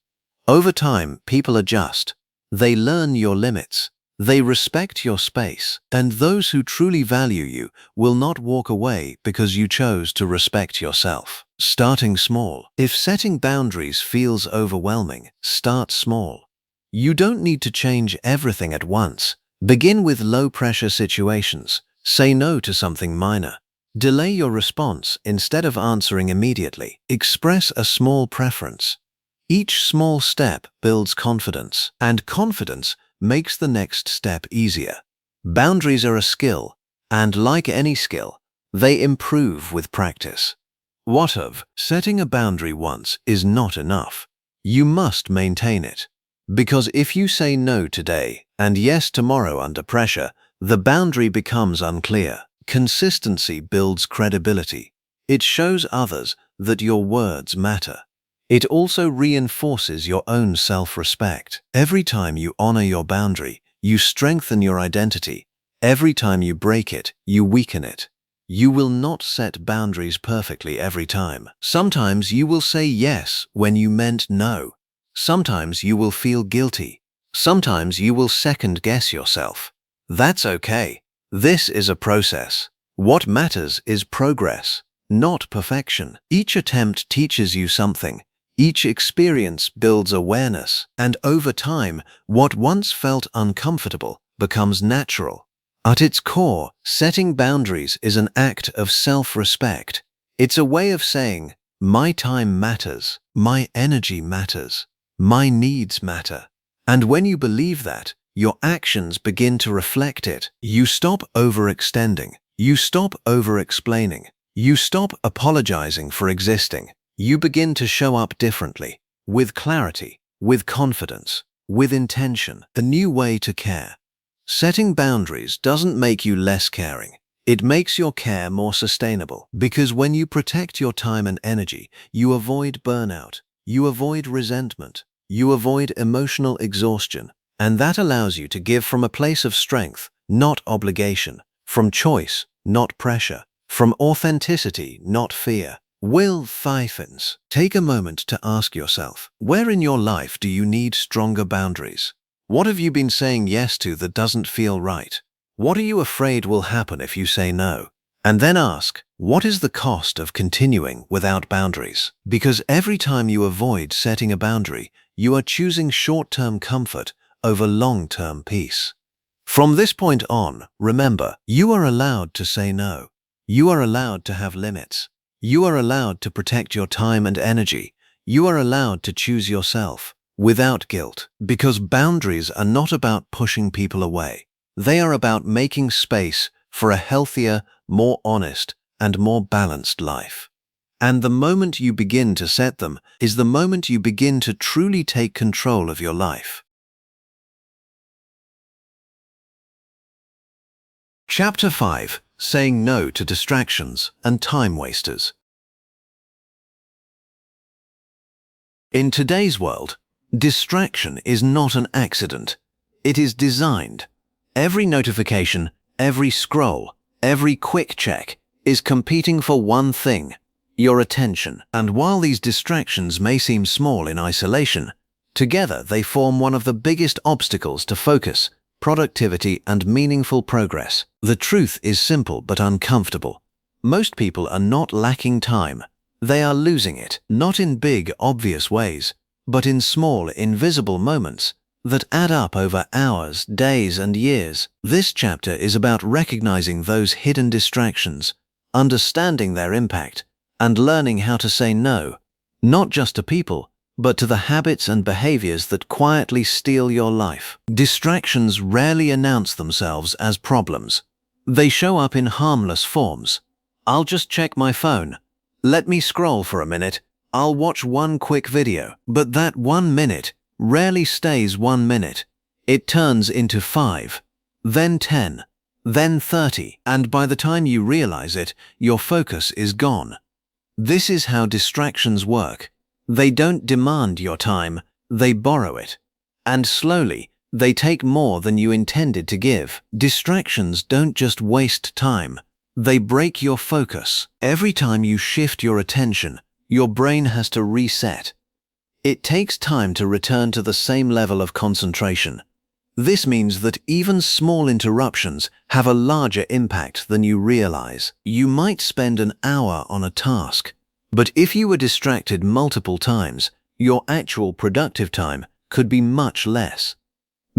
Over time, people adjust. They learn your limits. They respect your space, and those who truly value you will not walk away because you chose to respect yourself. Starting small. If setting boundaries feels overwhelming, start small. You don't need to change everything at once. Begin with low-pressure situations. Say no to something minor. Delay your response instead of answering immediately. Express a small preference. Each small step builds confidence, and confidence makes the next step easier. Boundaries are a skill, and like any skill, they improve with practice. What of setting a boundary once is not enough. You must maintain it. Because if you say no today and yes tomorrow under pressure, the boundary becomes unclear. Consistency builds credibility. It shows others that your words matter. It also reinforces your own self-respect. Every time you honor your boundary, you strengthen your identity. Every time you break it, you weaken it. You will not set boundaries perfectly every time. Sometimes you will say yes when you meant no. Sometimes you will feel guilty. Sometimes you will second-guess yourself. That's okay. This is a process. What matters is progress, not perfection. Each attempt teaches you something. Each experience builds awareness, and over time, what once felt uncomfortable becomes natural. At its core, setting boundaries is an act of self-respect. It's a way of saying, my time matters, my energy matters, my needs matter. And when you believe that, your actions begin to reflect it. You stop overextending. You stop over-explaining. You stop apologizing for existing. You begin to show up differently, with clarity, with confidence, with intention, a new way to care. Setting boundaries doesn't make you less caring. It makes your care more sustainable, because when you protect your time and energy, you avoid burnout, you avoid resentment, you avoid emotional exhaustion, and that allows you to give from a place of strength, not obligation, from choice, not pressure, from authenticity, not fear. Will Thyphens. Take a moment to ask yourself, where in your life do you need stronger boundaries? What have you been saying yes to that doesn't feel right? What are you afraid will happen if you say no? And then ask, what is the cost of continuing without boundaries? Because every time you avoid setting a boundary, you are choosing short-term comfort over long-term peace. From this point on, remember, you are allowed to say no. You are allowed to have limits. You are allowed to protect your time and energy. You are allowed to choose yourself without guilt, because boundaries are not about pushing people away. They are about making space for a healthier, more honest, and more balanced life. And the moment you begin to set them is the moment you begin to truly take control of your life. Chapter 5. Saying no to distractions and time wasters. In today's world, distraction is not an accident. It is designed. Every notification, every scroll, every quick check is competing for one thing, your attention. And while these distractions may seem small in isolation, together they form one of the biggest obstacles to focus, productivity, and meaningful progress. The truth is simple but uncomfortable. Most people are not lacking time. They are losing it, not in big, obvious ways, but in small, invisible moments that add up over hours, days, and years. This chapter is about recognizing those hidden distractions, understanding their impact, and learning how to say no, not just to people, but to the habits and behaviors that quietly steal your life. Distractions rarely announce themselves as problems. They show up in harmless forms. I'll just check my phone. Let me scroll for a minute. I'll watch one quick video. But that 1 minute rarely stays 1 minute. It turns into 5, then 10, then 30, and by the time you realize it, your focus is gone. This is how distractions work. They don't demand your time, they borrow it. And slowly, they take more than you intended to give. Distractions don't just waste time, they break your focus. Every time you shift your attention, your brain has to reset. It takes time to return to the same level of concentration. This means that even small interruptions have a larger impact than you realize. You might spend an hour on a task, but if you were distracted multiple times, your actual productive time could be much less.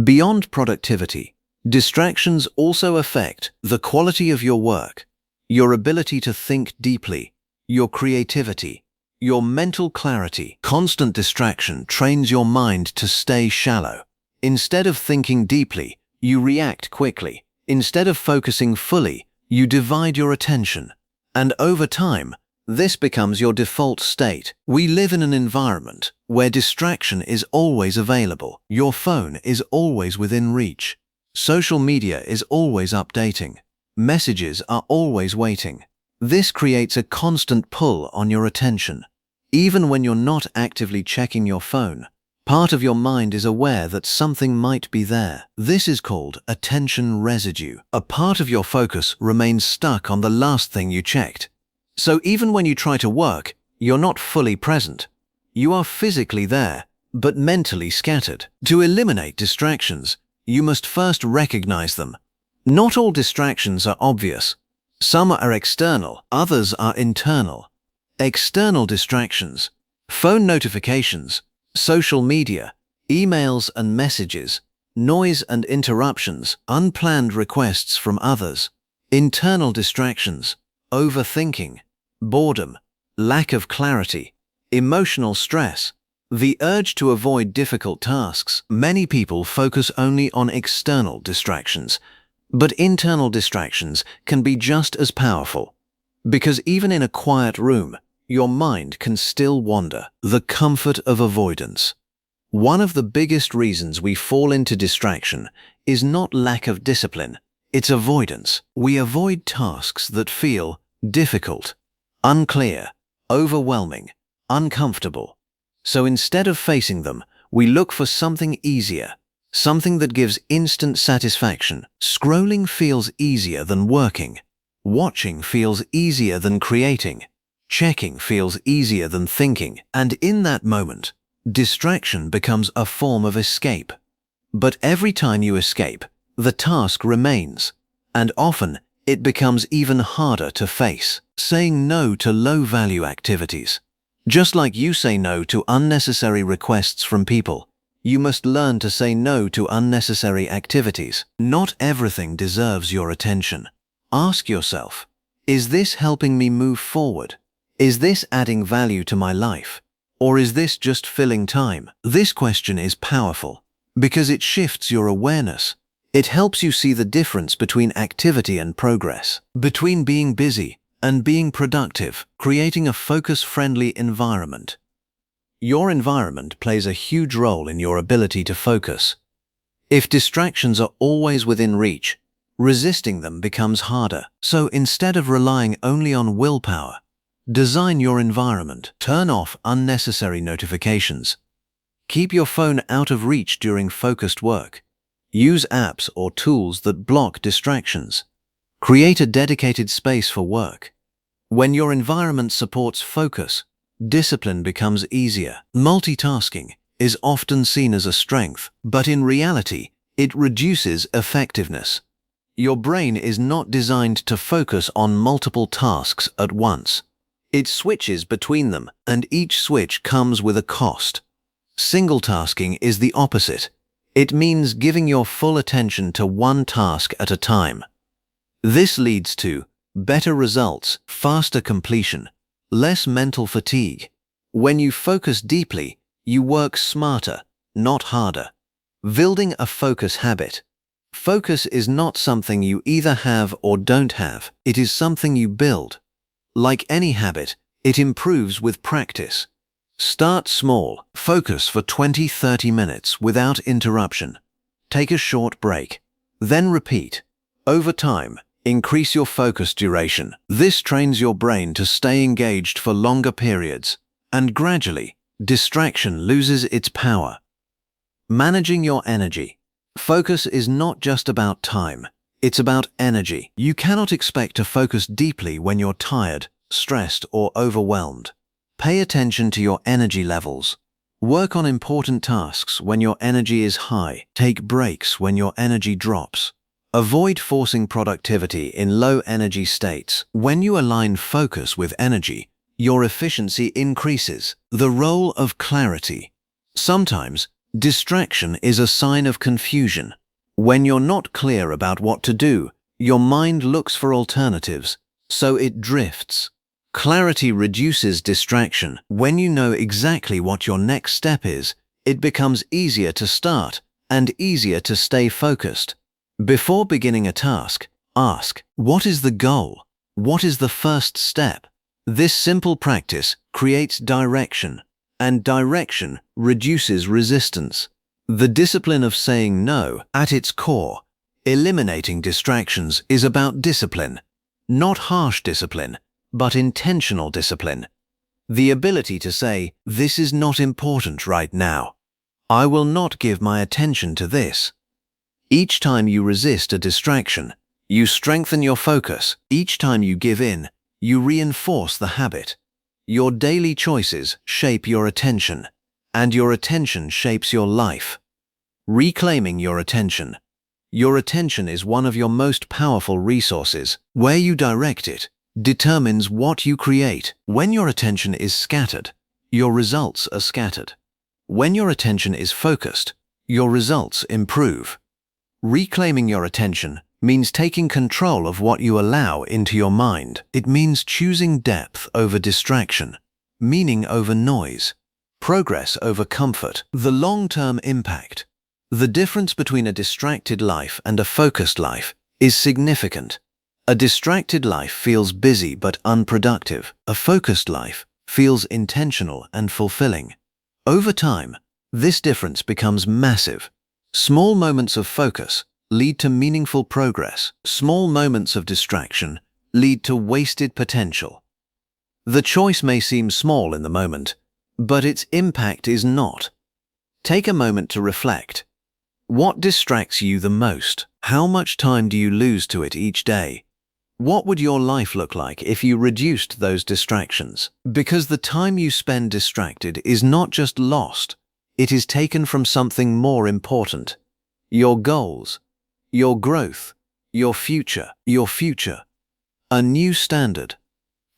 Beyond productivity, distractions also affect the quality of your work, your ability to think deeply, your creativity, your mental clarity. Constant distraction trains your mind to stay shallow. Instead of thinking deeply, you react quickly. Instead of focusing fully, you divide your attention. And over time, this becomes your default state. We live in an environment where distraction is always available. Your phone is always within reach. Social media is always updating. Messages are always waiting. This creates a constant pull on your attention. Even when you're not actively checking your phone, part of your mind is aware that something might be there. This is called attention residue. A part of your focus remains stuck on the last thing you checked. So even when you try to work, you're not fully present. You are physically there, but mentally scattered. To eliminate distractions, you must first recognize them. Not all distractions are obvious. Some are external, others are internal. External distractions, phone notifications, social media, emails and messages, noise and interruptions, unplanned requests from others. Internal distractions, overthinking, boredom, lack of clarity, emotional stress, the urge to avoid difficult tasks. Many people focus only on external distractions, but internal distractions can be just as powerful. Because even in a quiet room, your mind can still wander. The comfort of avoidance. One of the biggest reasons we fall into distraction is not lack of discipline, it's avoidance. We avoid tasks that feel difficult, unclear, overwhelming, uncomfortable. So instead of facing them, we look for something easier, something that gives instant satisfaction. Scrolling feels easier than working. Watching feels easier than creating. Checking feels easier than thinking. And in that moment, distraction becomes a form of escape. But every time you escape, the task remains, and often it becomes even harder to face. Saying no to low-value activities. Just like you say no to unnecessary requests from people, you must learn to say no to unnecessary activities. Not everything deserves your attention. Ask yourself, is this helping me move forward? Is this adding value to my life? Or is this just filling time? This question is powerful because it shifts your awareness. It helps you see the difference between activity and progress, between being busy and being productive, creating a focus-friendly environment. Your environment plays a huge role in your ability to focus. If distractions are always within reach, resisting them becomes harder. So instead of relying only on willpower, design your environment. Turn off unnecessary notifications. Keep your phone out of reach during focused work. Use apps or tools that block distractions. Create a dedicated space for work. When your environment supports focus, discipline becomes easier. Multitasking is often seen as a strength, but in reality, it reduces effectiveness. Your brain is not designed to focus on multiple tasks at once. It switches between them, and each switch comes with a cost. Single tasking is the opposite. It means giving your full attention to one task at a time. This leads to better results, faster completion, less mental fatigue. When you focus deeply, you work smarter, not harder. Building a focus habit. Focus is not something you either have or don't have. It is something you build. Like any habit, it improves with practice. Start small. Focus for 20-30 minutes without interruption. Take a short break. Then repeat. Over time, increase your focus duration. This trains your brain to stay engaged for longer periods. And gradually, distraction loses its power. Managing your energy. Focus is not just about time. It's about energy. You cannot expect to focus deeply when you're tired, stressed, or overwhelmed. Pay attention to your energy levels. Work on important tasks when your energy is high. Take breaks when your energy drops. Avoid forcing productivity in low-energy states. When you align focus with energy, your efficiency increases. The role of clarity. Sometimes, distraction is a sign of confusion. When you're not clear about what to do, your mind looks for alternatives, so it drifts. Clarity reduces distraction. When you know exactly what your next step is, it becomes easier to start and easier to stay focused. Before beginning a task, ask, what is the goal? What is the first step? This simple practice creates direction, and direction reduces resistance. The discipline of saying no, at its core, eliminating distractions is about discipline, not harsh discipline, but intentional discipline. The ability to say, this is not important right now. I will not give my attention to this. Each time you resist a distraction, you strengthen your focus. Each time you give in, you reinforce the habit. Your daily choices shape your attention, and your attention shapes your life. Reclaiming your attention. Your attention is one of your most powerful resources. Where you direct it determines what you create. When your attention is scattered, your results are scattered. When your attention is focused, your results improve. Reclaiming your attention means taking control of what you allow into your mind. It means choosing depth over distraction, meaning over noise, progress over comfort. The long-term impact. The difference between a distracted life and a focused life is significant. A distracted life feels busy but unproductive. A focused life feels intentional and fulfilling. Over time, this difference becomes massive. Small moments of focus lead to meaningful progress. Small moments of distraction lead to wasted potential. The choice may seem small in the moment, but its impact is not. Take a moment to reflect. What distracts you the most? How much time do you lose to it each day? What would your life look like if you reduced those distractions? Because the time you spend distracted is not just lost, it is taken from something more important. Your goals, your growth, your future. A new standard.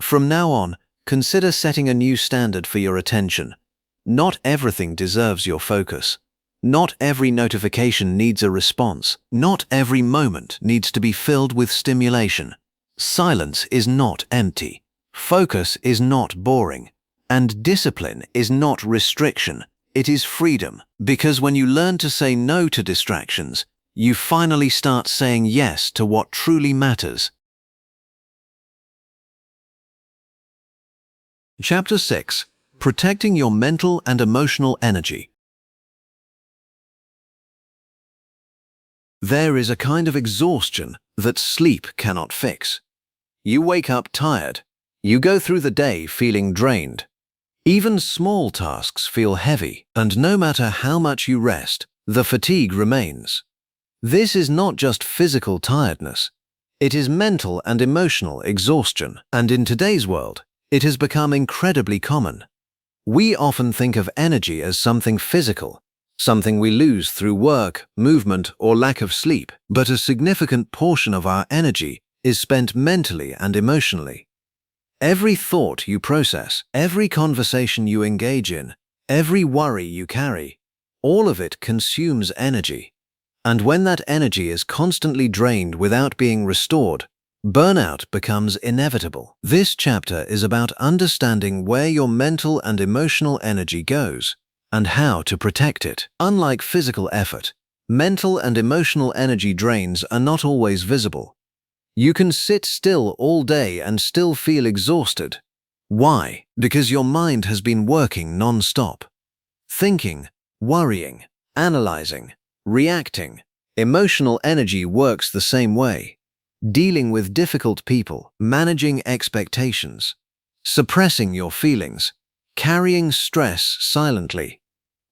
From now on, consider setting a new standard for your attention. Not everything deserves your focus. Not every notification needs a response. Not every moment needs to be filled with stimulation. Silence is not empty. Focus is not boring. And discipline is not restriction. It is freedom. Because when you learn to say no to distractions, you finally start saying yes to what truly matters. Chapter 6. Protecting your mental and emotional energy. There is a kind of exhaustion that sleep cannot fix. You wake up tired. You go through the day feeling drained. Even small tasks feel heavy, and no matter how much you rest, the fatigue remains. This is not just physical tiredness. It is mental and emotional exhaustion, and in today's world, it has become incredibly common. We often think of energy as something physical, something we lose through work, movement, or lack of sleep, but a significant portion of our energy is spent mentally and emotionally. Every thought you process, every conversation you engage in, every worry you carry, all of it consumes energy. And when that energy is constantly drained without being restored, burnout becomes inevitable. This chapter is about understanding where your mental and emotional energy goes and how to protect it. Unlike physical effort, mental and emotional energy drains are not always visible. You can sit still all day and still feel exhausted. Why? Because your mind has been working non-stop. Thinking, worrying, analyzing, reacting. Emotional energy works the same way. Dealing with difficult people, managing expectations, suppressing your feelings, carrying stress silently.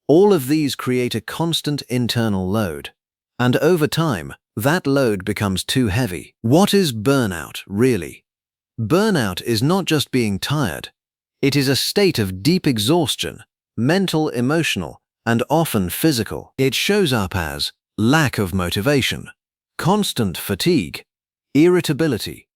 All of these create a constant internal load. And over time, that load becomes too heavy. What is burnout, really? Burnout is not just being tired. It is a state of deep exhaustion, mental, emotional, and often physical. It shows up as lack of motivation, constant fatigue, irritability,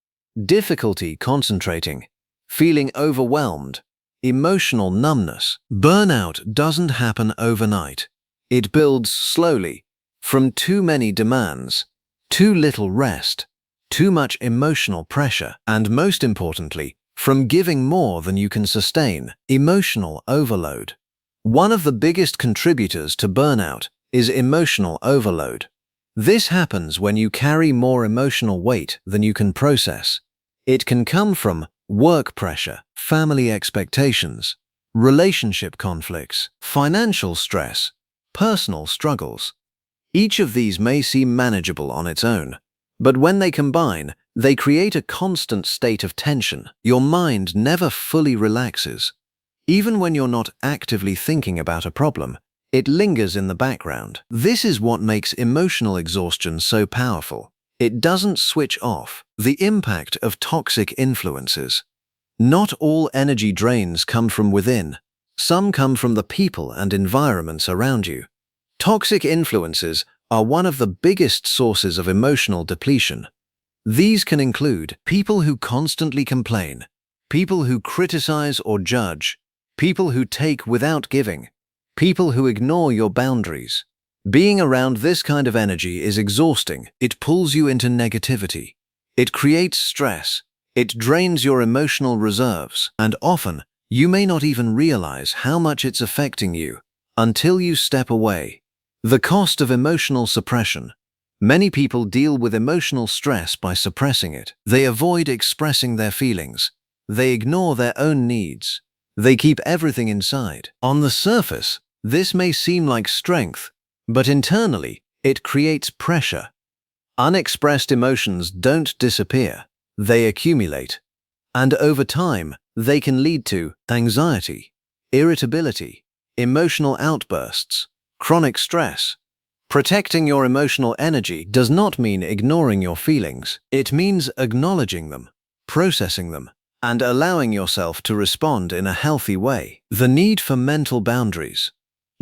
difficulty concentrating, feeling overwhelmed, emotional numbness. Burnout doesn't happen overnight. It builds slowly, from too many demands, too little rest, too much emotional pressure, and most importantly, from giving more than you can sustain, emotional overload. One of the biggest contributors to burnout is emotional overload. This happens when you carry more emotional weight than you can process. It can come from work pressure, family expectations, relationship conflicts, financial stress, personal struggles. Each of these may seem manageable on its own, but when they combine, they create a constant state of tension. Your mind never fully relaxes. Even when you're not actively thinking about a problem, it lingers in the background. This is what makes emotional exhaustion so powerful. It doesn't switch off. The impact of toxic influences. Not all energy drains come from within. Some come from the people and environments around you. Toxic influences are one of the biggest sources of emotional depletion. These can include people who constantly complain, people who criticize or judge, people who take without giving, people who ignore your boundaries. Being around this kind of energy is exhausting. It pulls you into negativity. It creates stress. It drains your emotional reserves. And often, you may not even realize how much it's affecting you until you step away. The cost of emotional suppression. Many people deal with emotional stress by suppressing it. They avoid expressing their feelings. They ignore their own needs. They keep everything inside. On the surface, this may seem like strength, but internally, it creates pressure. Unexpressed emotions don't disappear. They accumulate. And over time, they can lead to anxiety, irritability, emotional outbursts, chronic stress. Protecting your emotional energy does not mean ignoring your feelings. It means acknowledging them, processing them, and allowing yourself to respond in a healthy way. The need for mental boundaries.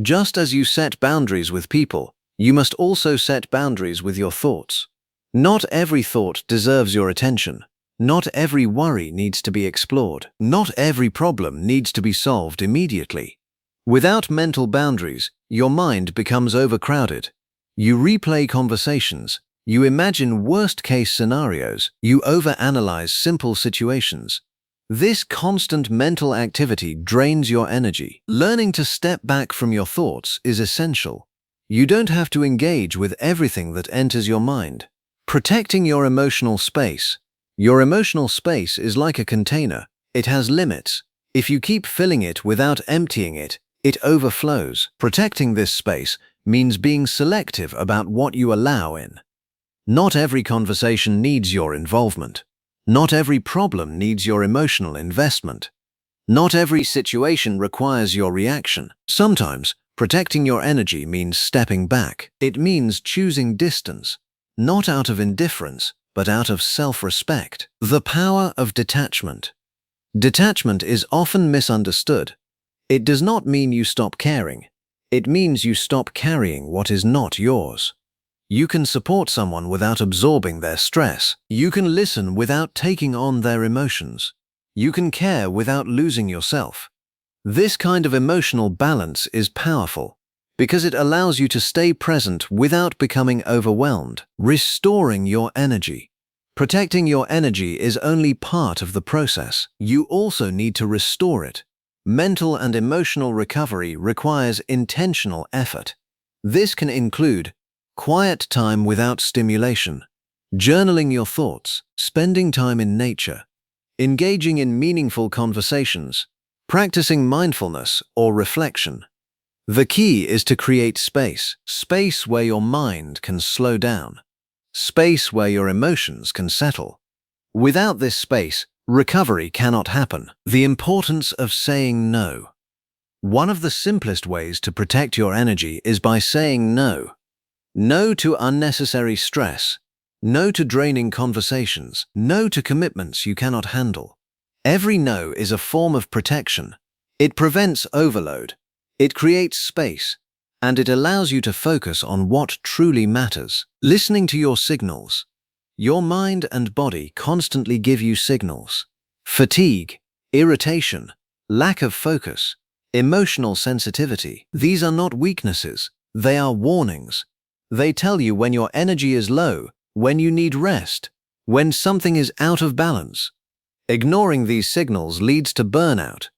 Just as you set boundaries with people, you must also set boundaries with your thoughts. Not every thought deserves your attention. Not every worry needs to be explored. Not every problem needs to be solved immediately. Without mental boundaries, your mind becomes overcrowded. You replay conversations. You imagine worst-case scenarios. You overanalyze simple situations. This constant mental activity drains your energy. Learning to step back from your thoughts is essential. You don't have to engage with everything that enters your mind. Protecting your emotional space. Your emotional space is like a container. It has limits. If you keep filling it without emptying it, it overflows. Protecting this space means being selective about what you allow in. Not every conversation needs your involvement. Not every problem needs your emotional investment. Not every situation requires your reaction. Sometimes, protecting your energy means stepping back. It means choosing distance, not out of indifference, but out of self-respect. The power of detachment. Detachment is often misunderstood. It does not mean you stop caring. It means you stop carrying what is not yours. You can support someone without absorbing their stress. You can listen without taking on their emotions. You can care without losing yourself. This kind of emotional balance is powerful because it allows you to stay present without becoming overwhelmed, restoring your energy. Protecting your energy is only part of the process. You also need to restore it. Mental and emotional recovery requires intentional effort. This can include quiet time without stimulation, journaling your thoughts, spending time in nature, engaging in meaningful conversations, practicing mindfulness or reflection. The key is to create space where your mind can slow down, space where your emotions can settle. Without this space, recovery cannot happen. The importance of saying no. One of the simplest ways to protect your energy is by saying no. No to unnecessary stress. No to draining conversations. No to commitments you cannot handle. Every no is a form of protection. It prevents overload. It creates space, and it allows you to focus on what truly matters. Listening to your signals. Your mind and body constantly give you signals. Fatigue, irritation, lack of focus, emotional sensitivity. These are not weaknesses. They are warnings. They tell you when your energy is low, when you need rest, when something is out of balance. Ignoring these signals leads to burnout.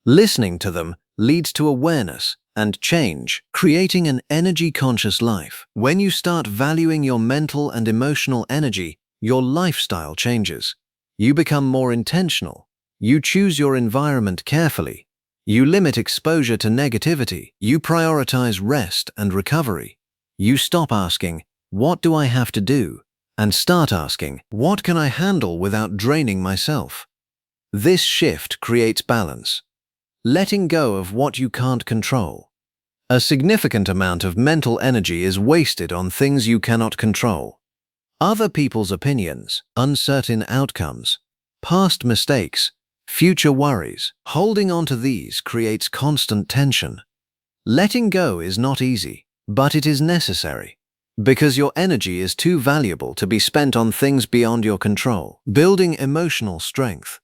Listening to them leads to awareness and change, creating an energy-conscious life. When you start valuing your mental and emotional energy, your lifestyle changes. You become more intentional. You choose your environment carefully. You limit exposure to negativity. You prioritize rest and recovery. You stop asking, "What do I have to do?" and start asking, "What can I handle without draining myself?" This shift creates balance. Letting go of what you can't control. A significant amount of mental energy is wasted on things you cannot control. Other people's opinions, uncertain outcomes, past mistakes, future worries. Holding on to these creates constant tension. Letting go is not easy, but it is necessary, because your energy is too valuable to be spent on things beyond your control. Building emotional strength.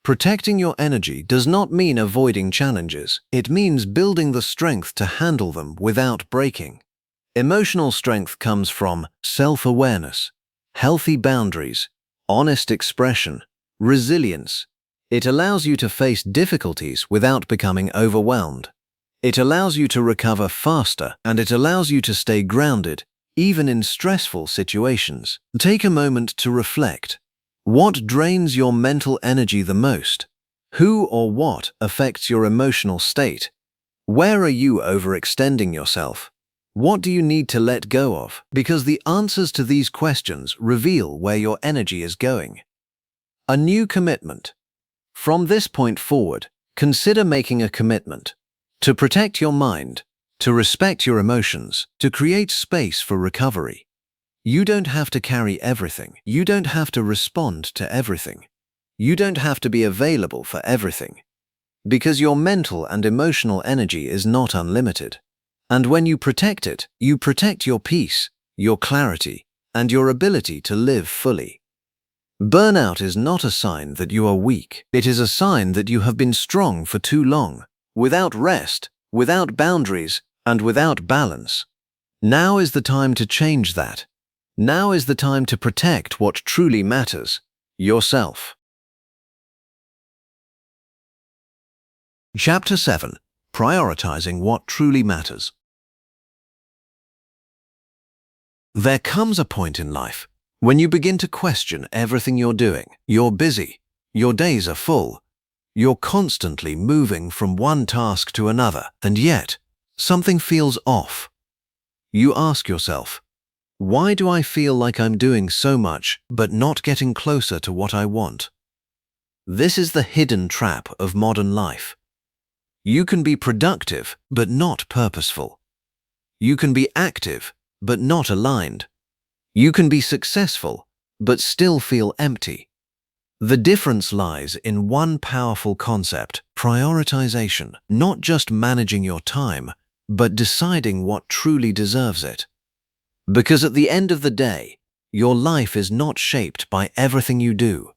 Protecting your energy does not mean avoiding challenges. It means building the strength to handle them without breaking. Emotional strength comes from self-awareness, healthy boundaries, honest expression, resilience. It allows you to face difficulties without becoming overwhelmed. It allows you to recover faster, and it allows you to stay grounded, even in stressful situations. Take a moment to reflect. What drains your mental energy the most? Who or what affects your emotional state? Where are you overextending yourself? What do you need to let go of? Because the answers to these questions reveal where your energy is going. A new commitment. From this point forward, consider making a commitment to protect your mind, to respect your emotions, to create space for recovery. You don't have to carry everything. You don't have to respond to everything. You don't have to be available for everything. Because your mental and emotional energy is not unlimited. And when you protect it, you protect your peace, your clarity, and your ability to live fully. Burnout is not a sign that you are weak. It is a sign that you have been strong for too long, without rest, without boundaries, and without balance. Now is the time to change that. Now is the time to protect what truly matters, yourself. Chapter 7. Prioritizing what truly matters. There comes a point in life when you begin to question everything you're doing. You're busy, your days are full, you're constantly moving from one task to another, and yet something feels off. You ask yourself, why do I feel like I'm doing so much but not getting closer to what I want? This is the hidden trap of modern life. You can be productive but not purposeful. You can be active but not aligned. You can be successful but still feel empty. The difference lies in one powerful concept: prioritization. Not just managing your time, but deciding what truly deserves it. Because at the end of the day, your life is not shaped by everything you do.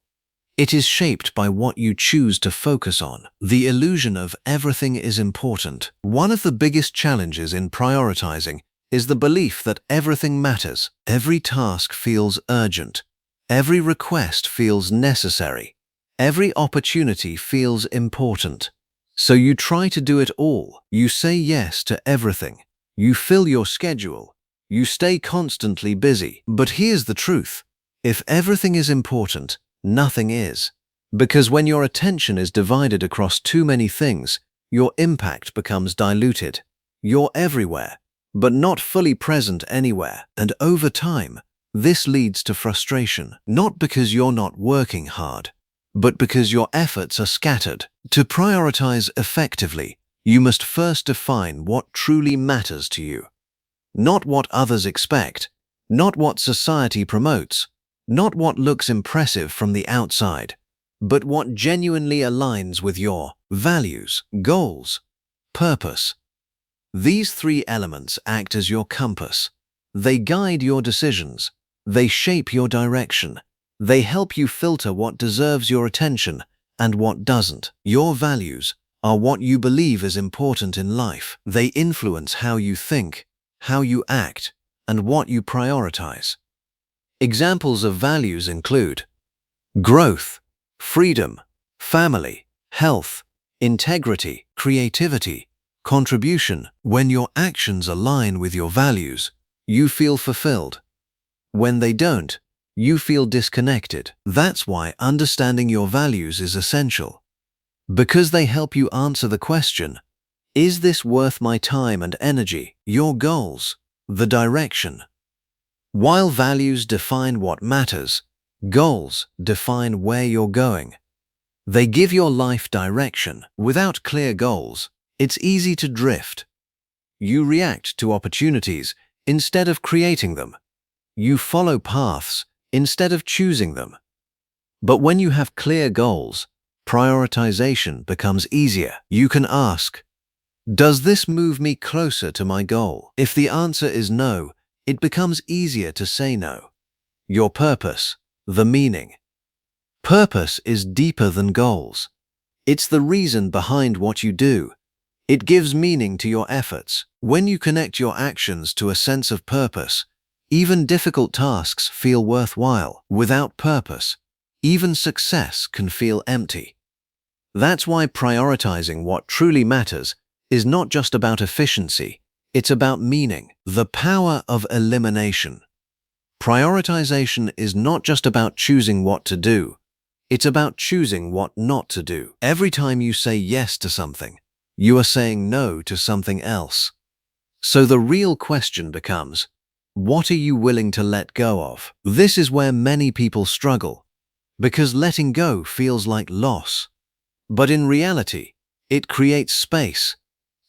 It is shaped by what you choose to focus on. The illusion of everything is important. One of the biggest challenges in prioritizing is the belief that everything matters. Every task feels urgent. Every request feels necessary. Every opportunity feels important. So you try to do it all. You say yes to everything. You fill your schedule. You stay constantly busy. But here's the truth. If everything is important, nothing is. Because when your attention is divided across too many things, your impact becomes diluted. You're everywhere, but not fully present anywhere. And over time, this leads to frustration, not because you're not working hard, but because your efforts are scattered. To prioritize effectively, you must first define what truly matters to you. Not what others expect, not what society promotes, not what looks impressive from the outside, but what genuinely aligns with your values, goals, purpose. These three elements act as your compass. They guide your decisions. They shape your direction. They help you filter what deserves your attention and what doesn't. Your values are what you believe is important in life. They influence how you think, how you act, and what you prioritize. Examples of values include growth, freedom, family, health, integrity, creativity, contribution. When your actions align with your values, you feel fulfilled. When they don't, you feel disconnected. That's why understanding your values is essential. Because they help you answer the question, is this worth my time and energy? Your goals, the direction. While values define what matters, goals define where you're going. They give your life direction. Without clear goals, it's easy to drift. You react to opportunities instead of creating them. You follow paths instead of choosing them. But when you have clear goals, prioritization becomes easier. You can ask, does this move me closer to my goal? If the answer is no, it becomes easier to say no. Your purpose, the meaning. Purpose is deeper than goals. It's the reason behind what you do. It gives meaning to your efforts. When you connect your actions to a sense of purpose, even difficult tasks feel worthwhile. Without purpose, even success can feel empty. That's why prioritizing what truly matters is not just about efficiency, it's about meaning. The power of elimination. Prioritization is not just about choosing what to do, it's about choosing what not to do. Every time you say yes to something, you are saying no to something else. So the real question becomes, what are you willing to let go of? This is where many people struggle, because letting go feels like loss. But in reality, it creates space.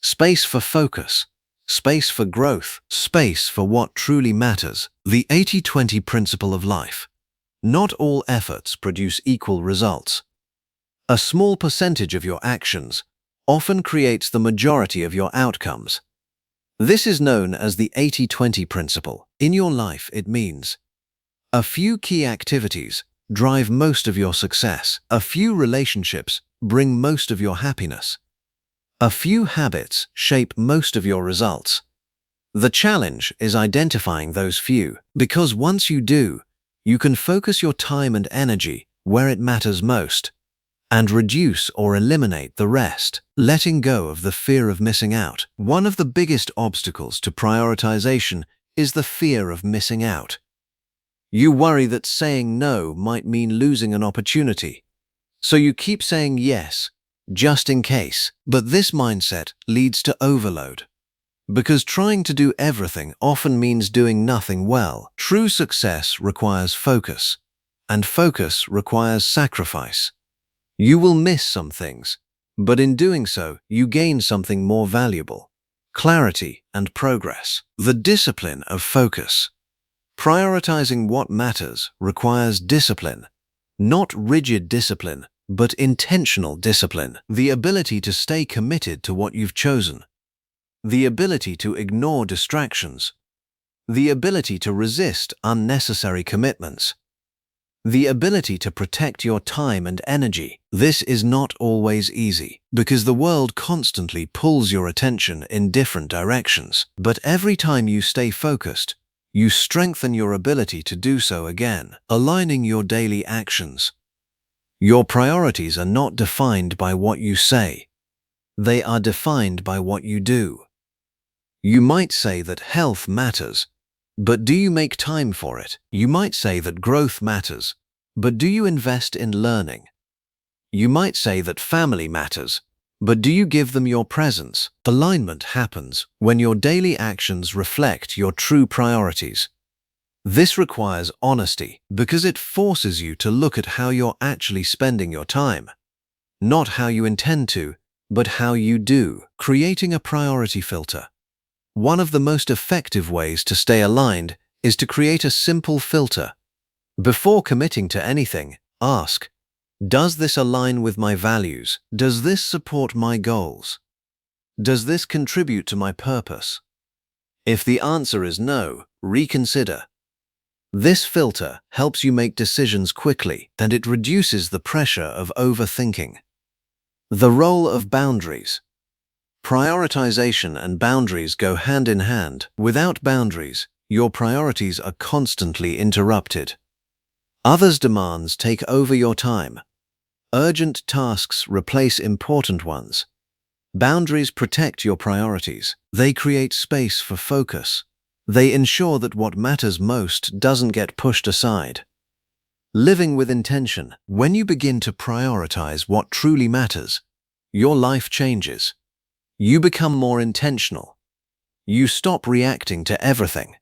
Space for focus. Space for growth. Space for what truly matters. The 80-20 principle of life. Not all efforts produce equal results. A small percentage of your actions often creates the majority of your outcomes. This is known as the 80-20 principle. In your life, it means a few key activities drive most of your success. A few relationships bring most of your happiness. A few habits shape most of your results. The challenge is identifying those few, because once you do, you can focus your time and energy where it matters most, and reduce or eliminate the rest. Letting go of the fear of missing out. One of the biggest obstacles to prioritization is the fear of missing out. You worry that saying no might mean losing an opportunity, so you keep saying yes, just in case. But this mindset leads to overload, because trying to do everything often means doing nothing well. True success requires focus, and focus requires sacrifice. You will miss some things, but in doing so, you gain something more valuable: clarity and progress. The discipline of focus. Prioritizing what matters requires discipline, not rigid discipline, but intentional discipline. The ability to stay committed to what you've chosen. The ability to ignore distractions. The ability to resist unnecessary commitments. The ability to protect your time and energy. This is not always easy, because the world constantly pulls your attention in different directions. But every time you stay focused, you strengthen your ability to do so again, aligning your daily actions. Your priorities are not defined by what you say. They are defined by what you do. You might say that health matters, but do you make time for it? You might say that growth matters, but do you invest in learning? You might say that family matters, but do you give them your presence? Alignment happens when your daily actions reflect your true priorities. This requires honesty because it forces you to look at how you're actually spending your time. Not how you intend to, but how you do. Creating a priority filter. One of the most effective ways to stay aligned is to create a simple filter. Before committing to anything, ask, does this align with my values? Does this support my goals? Does this contribute to my purpose? If the answer is no, reconsider. This filter helps you make decisions quickly, and it reduces the pressure of overthinking. The role of boundaries. Prioritization and boundaries go hand in hand. Without boundaries, your priorities are constantly interrupted. Others' demands take over your time. Urgent tasks replace important ones. Boundaries protect your priorities. They create space for focus. They ensure that what matters most doesn't get pushed aside. Living with intention. When you begin to prioritize what truly matters, your life changes. You become more intentional. You stop reacting to everything.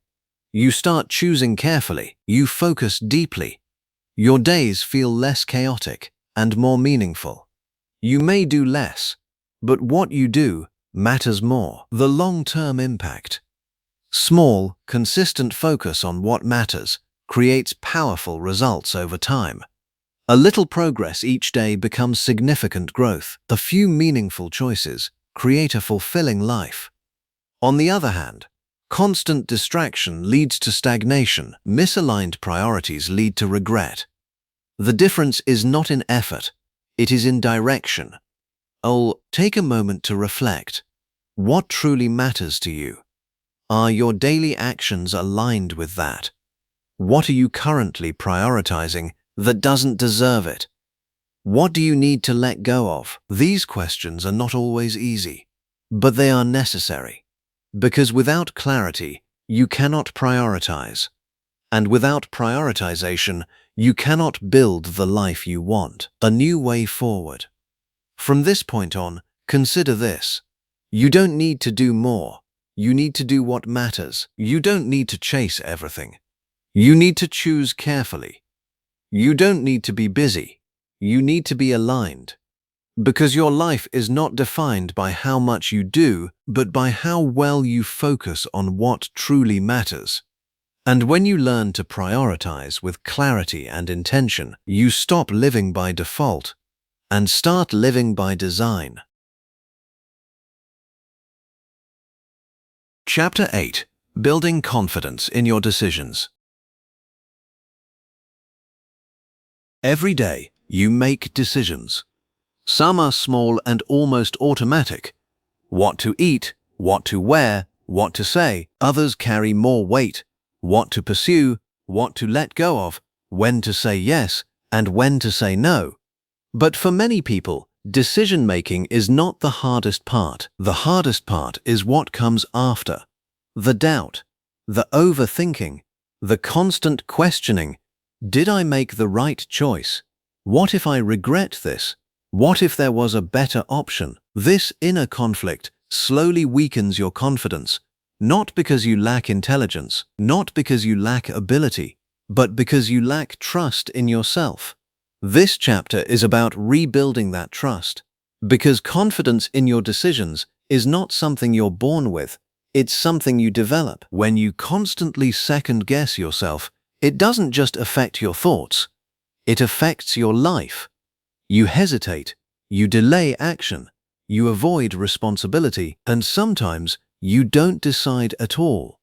You start choosing carefully. You focus deeply. Your days feel less chaotic and more meaningful. You may do less, but what you do matters more. The long-term impact. Small, consistent focus on what matters creates powerful results over time. A little progress each day becomes significant growth. A few meaningful choices create a fulfilling life. On the other hand, constant distraction leads to stagnation. Misaligned priorities lead to regret. The difference is not in effort, it is in direction. Take a moment to reflect. What truly matters to you? Are your daily actions aligned with that? What are you currently prioritizing that doesn't deserve it? What do you need to let go of? These questions are not always easy, but they are necessary. Because without clarity, you cannot prioritize. And without prioritization, you cannot build the life you want. A new way forward. From this point on, consider this. You don't need to do more. You need to do what matters. You don't need to chase everything. You need to choose carefully. You don't need to be busy. You need to be aligned. Because your life is not defined by how much you do, but by how well you focus on what truly matters. And when you learn to prioritize with clarity and intention, you stop living by default and start living by design. Chapter 8. Building confidence in your decisions. Every day, you make decisions. Some are small and almost automatic. What to eat, what to wear, what to say. Others carry more weight. What to pursue, what to let go of, when to say yes, and when to say no. But for many people, decision-making is not the hardest part. The hardest part is what comes after. The doubt, the overthinking, the constant questioning. Did I make the right choice? What if I regret this? What if there was a better option? This inner conflict slowly weakens your confidence, not because you lack intelligence, not because you lack ability, but because you lack trust in yourself. This chapter is about rebuilding that trust, because confidence in your decisions is not something you're born with, it's something you develop. When you constantly second-guess yourself, it doesn't just affect your thoughts, it affects your life. You hesitate, you delay action, you avoid responsibility, and sometimes you don't decide at all.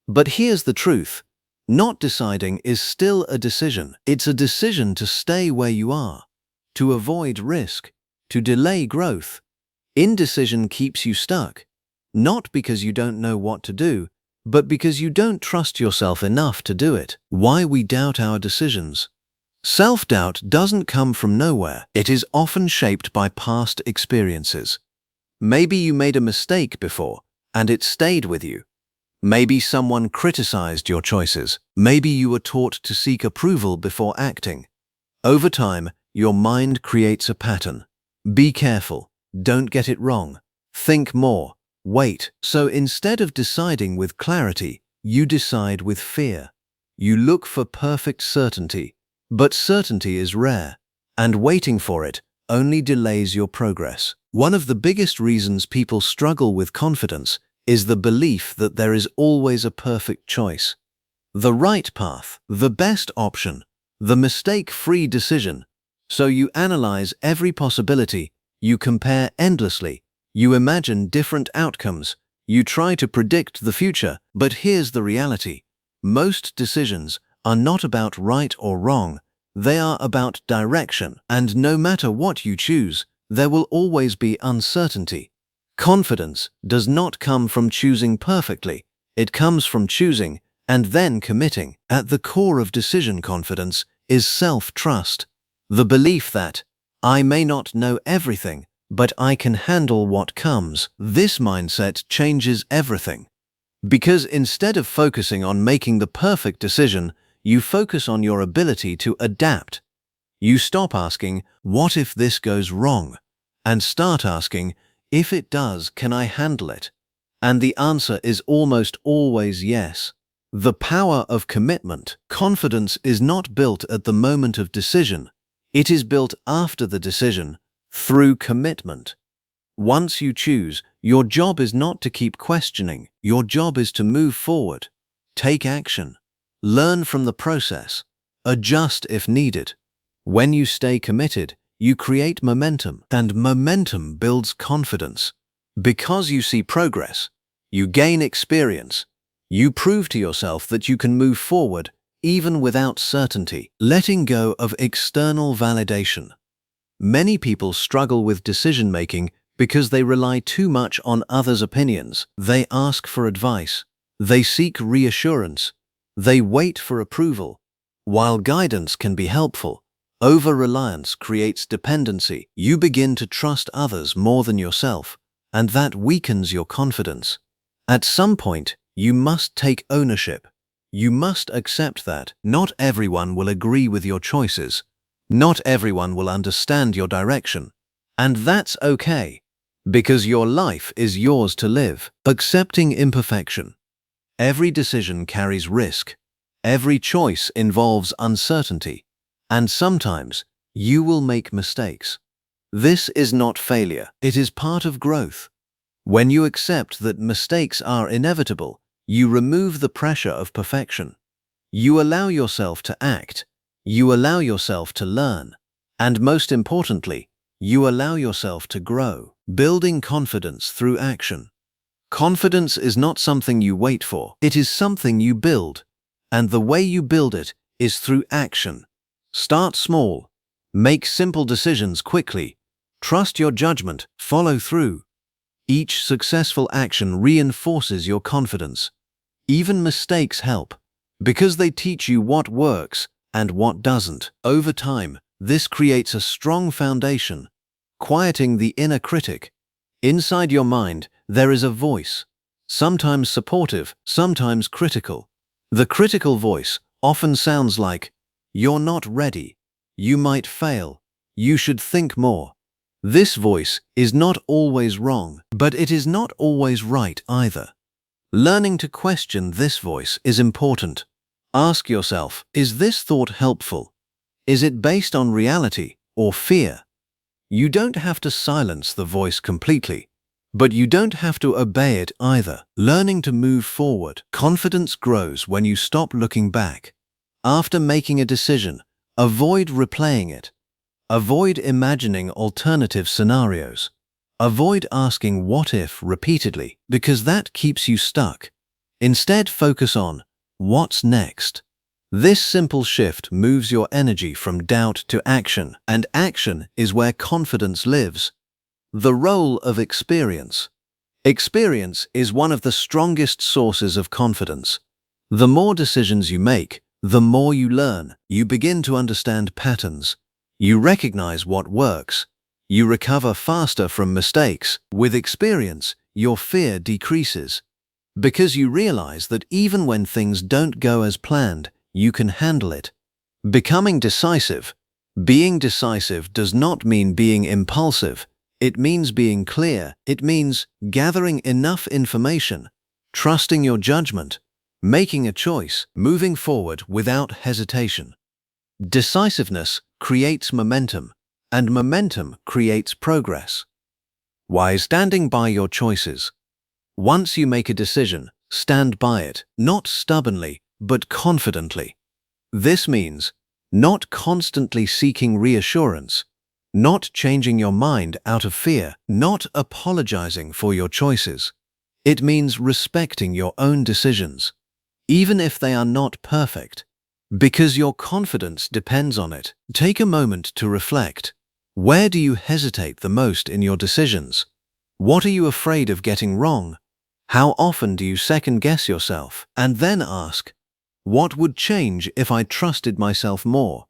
But here's the truth. Not deciding is still a decision. It's a decision to stay where you are, to avoid risk, to delay growth. Indecision keeps you stuck, not because you don't know what to do, but because you don't trust yourself enough to do it. Why we doubt our decisions. Self-doubt doesn't come from nowhere. It is often shaped by past experiences. Maybe you made a mistake before, and it stayed with you. Maybe someone criticized your choices. Maybe you were taught to seek approval before acting. Over time, your mind creates a pattern. Be careful. Don't get it wrong. Think more. Wait. So instead of deciding with clarity, you decide with fear. You look for perfect certainty, but certainty is rare, and waiting for it only delays your progress. One of the biggest reasons people struggle with confidence is the belief that there is always a perfect choice. The right path, the best option, the mistake-free decision. So you analyze every possibility, you compare endlessly, you imagine different outcomes, you try to predict the future. But here's the reality. Most decisions are not about right or wrong, they are about direction. And no matter what you choose, there will always be uncertainty. Confidence does not come from choosing perfectly, it comes from choosing and then committing. At the core of decision confidence is self-trust, the belief that I may not know everything, but I can handle what comes. This mindset changes everything. Because instead of focusing on making the perfect decision, you focus on your ability to adapt. You stop asking, what if this goes wrong? And start asking, if it does, can I handle it? And the answer is almost always yes. The power of commitment. Confidence is not built at the moment of decision. It is built after the decision, through commitment. Once you choose, your job is not to keep questioning. Your job is to move forward, take action, learn from the process, adjust if needed. When you stay committed, you create momentum, and momentum builds confidence. Because you see progress, you gain experience. You prove to yourself that you can move forward even without certainty. Letting go of external validation. Many people struggle with decision-making because they rely too much on others' opinions. They ask for advice. They seek reassurance. They wait for approval. While guidance can be helpful, over-reliance creates dependency. You begin to trust others more than yourself, and that weakens your confidence. At some point, you must take ownership. You must accept that not everyone will agree with your choices. Not everyone will understand your direction. And that's okay, because your life is yours to live. Accepting imperfection. Every decision carries risk. Every choice involves uncertainty. And sometimes, you will make mistakes. This is not failure. It is part of growth. When you accept that mistakes are inevitable, you remove the pressure of perfection. You allow yourself to act. You allow yourself to learn. And most importantly, you allow yourself to grow. Building confidence through action. Confidence is not something you wait for. It is something you build. And the way you build it is through action. Start small. Make simple decisions quickly. Trust your judgment. Follow through. Each successful action reinforces your confidence. Even mistakes help, because they teach you what works and what doesn't. Over time, this creates a strong foundation, quieting the inner critic. Inside your mind, there is a voice, sometimes supportive, sometimes critical. The critical voice often sounds like, "You're not ready. You might fail. You should think more." This voice is not always wrong, but it is not always right either. Learning to question this voice is important. Ask yourself, is this thought helpful? Is it based on reality or fear? You don't have to silence the voice completely, but you don't have to obey it either. Learning to move forward. Confidence grows when you stop looking back. After making a decision, avoid replaying it. Avoid imagining alternative scenarios. Avoid asking what if repeatedly, because that keeps you stuck. Instead, focus on What's next? This simple shift moves your energy from doubt to action, and action is where confidence lives. The role of experience. Experience is one of the strongest sources of confidence. The more decisions you make, the more you learn. You begin to understand patterns. You recognize what works. You recover faster from mistakes. With experience, your fear decreases, because you realize that even when things don't go as planned, you can handle it. Becoming decisive. Being decisive does not mean being impulsive. It means being clear. It means gathering enough information, trusting your judgment, making a choice, moving forward without hesitation. Decisiveness creates momentum, and momentum creates progress. Why? Standing by your choices. Once you make a decision, stand by it, not stubbornly, but confidently. This means not constantly seeking reassurance, not changing your mind out of fear, not apologizing for your choices. It means respecting your own decisions, even if they are not perfect, because your confidence depends on it. Take a moment to reflect. Where do you hesitate the most in your decisions? What are you afraid of getting wrong? How often do you second-guess yourself? And then ask, what would change if I trusted myself more?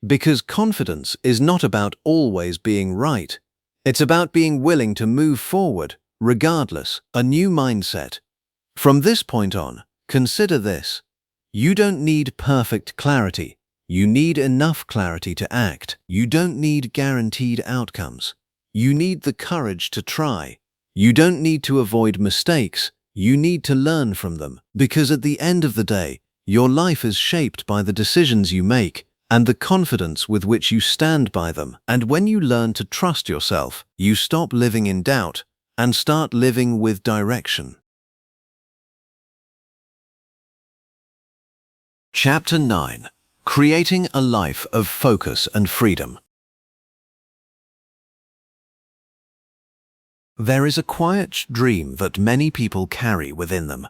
Because confidence is not about always being right. It's about being willing to move forward, regardless. A new mindset. From this point on, consider this. You don't need perfect clarity. You need enough clarity to act. You don't need guaranteed outcomes. You need the courage to try. You don't need to avoid mistakes. You need to learn from them, because at the end of the day, your life is shaped by the decisions you make and the confidence with which you stand by them. And when you learn to trust yourself, you stop living in doubt and start living with direction. Chapter 9. Creating a Life of Focus and Freedom. There is a quiet dream that many people carry within them.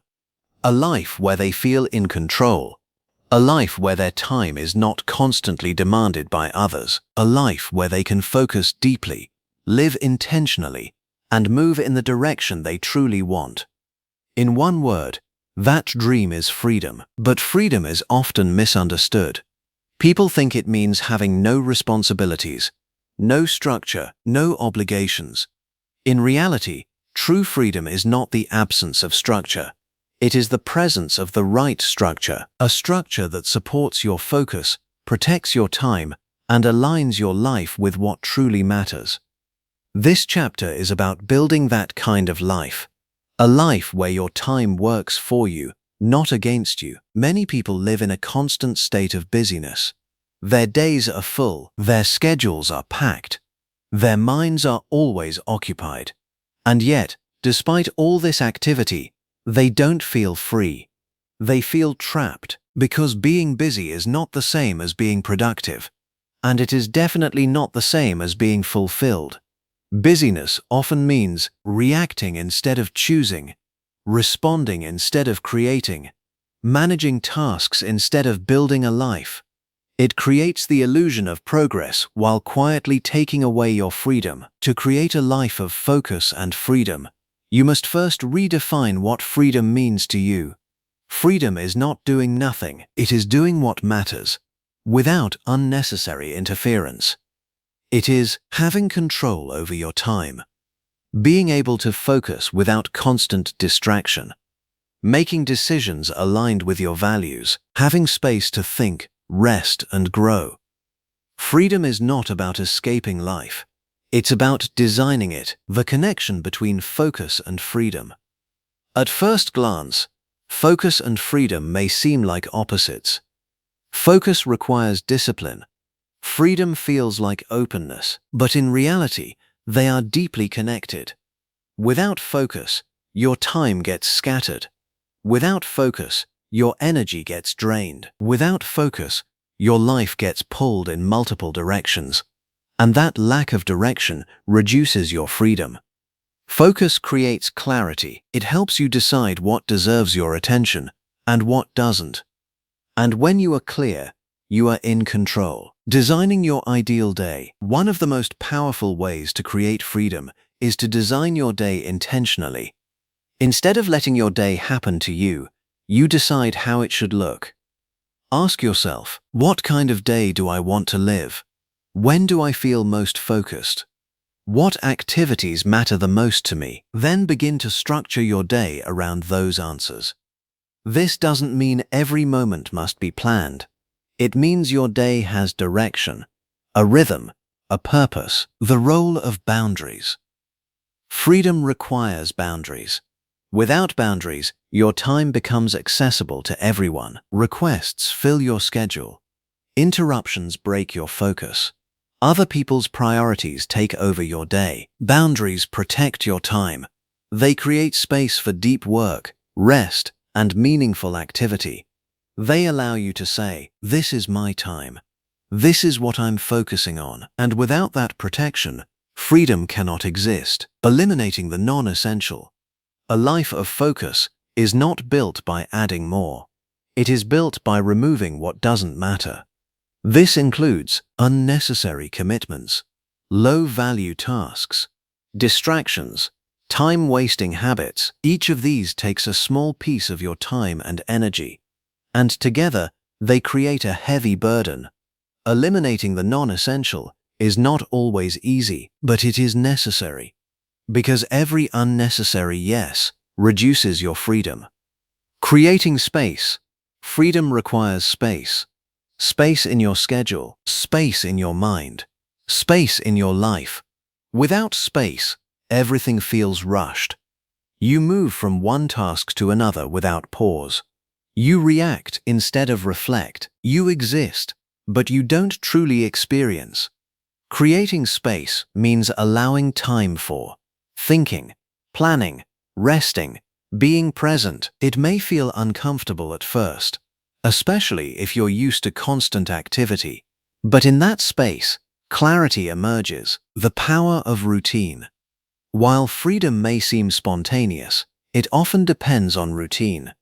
A life where they feel in control. A life where their time is not constantly demanded by others. A life where they can focus deeply, live intentionally, and move in the direction they truly want. In one word, that dream is freedom. But freedom is often misunderstood. People think it means having no responsibilities, no structure, no obligations. In reality, true freedom is not the absence of structure. It is the presence of the right structure, a structure that supports your focus, protects your time, and aligns your life with what truly matters. This chapter is about building that kind of life, a life where your time works for you, not against you. Many people live in a constant state of busyness. Their days are full, their schedules are packed, their minds are always occupied. And yet, despite all this activity, they don't feel free. They feel trapped, because being busy is not the same as being productive, and it is definitely not the same as being fulfilled. Busyness often means reacting instead of choosing, responding instead of creating, managing tasks instead of building a life. It creates the illusion of progress while quietly taking away your freedom. To create a life of focus and freedom, you must first redefine what freedom means to you. Freedom is not doing nothing, it is doing what matters, without unnecessary interference. It is having control over your time, being able to focus without constant distraction, making decisions aligned with your values, having space to think, rest, and grow. Freedom is not about escaping life. It's about designing it, the connection between focus and freedom. At first glance, focus and freedom may seem like opposites. Focus requires discipline. Freedom feels like openness, but in reality, they are deeply connected. Without focus, your time gets scattered. Without focus, your energy gets drained. Without focus, your life gets pulled in multiple directions. And that lack of direction reduces your freedom. Focus creates clarity. It helps you decide what deserves your attention and what doesn't. And when you are clear, you are in control. Designing your ideal day. One of the most powerful ways to create freedom is to design your day intentionally. Instead of letting your day happen to you, you decide how it should look. Ask yourself, what kind of day do I want to live? When do I feel most focused? What activities matter the most to me? Then begin to structure your day around those answers. This doesn't mean every moment must be planned. It means your day has direction, a rhythm, a purpose. The role of boundaries. Freedom requires boundaries. Without boundaries, your time becomes accessible to everyone. Requests fill your schedule. Interruptions break your focus. Other people's priorities take over your day. Boundaries protect your time. They create space for deep work, rest, and meaningful activity. They allow you to say, "This is my time. This is what I'm focusing on." And without that protection, freedom cannot exist. Eliminating the non-essential. A life of focus is not built by adding more. It is built by removing what doesn't matter. This includes unnecessary commitments, low-value tasks, distractions, time-wasting habits. Each of these takes a small piece of your time and energy, and together they create a heavy burden. Eliminating the non-essential is not always easy, but it is necessary, because every unnecessary yes reduces your freedom. Creating space. Freedom requires space. Space in your schedule, space in your mind, space in your life. Without space, everything feels rushed. You move from one task to another without pause. You react instead of reflect. You exist, but you don't truly experience. Creating space means allowing time for thinking, planning, resting, being present. It may feel uncomfortable at first, especially if you're used to constant activity. But in that space, clarity emerges. The power of routine. While freedom may seem spontaneous, it often depends on routine.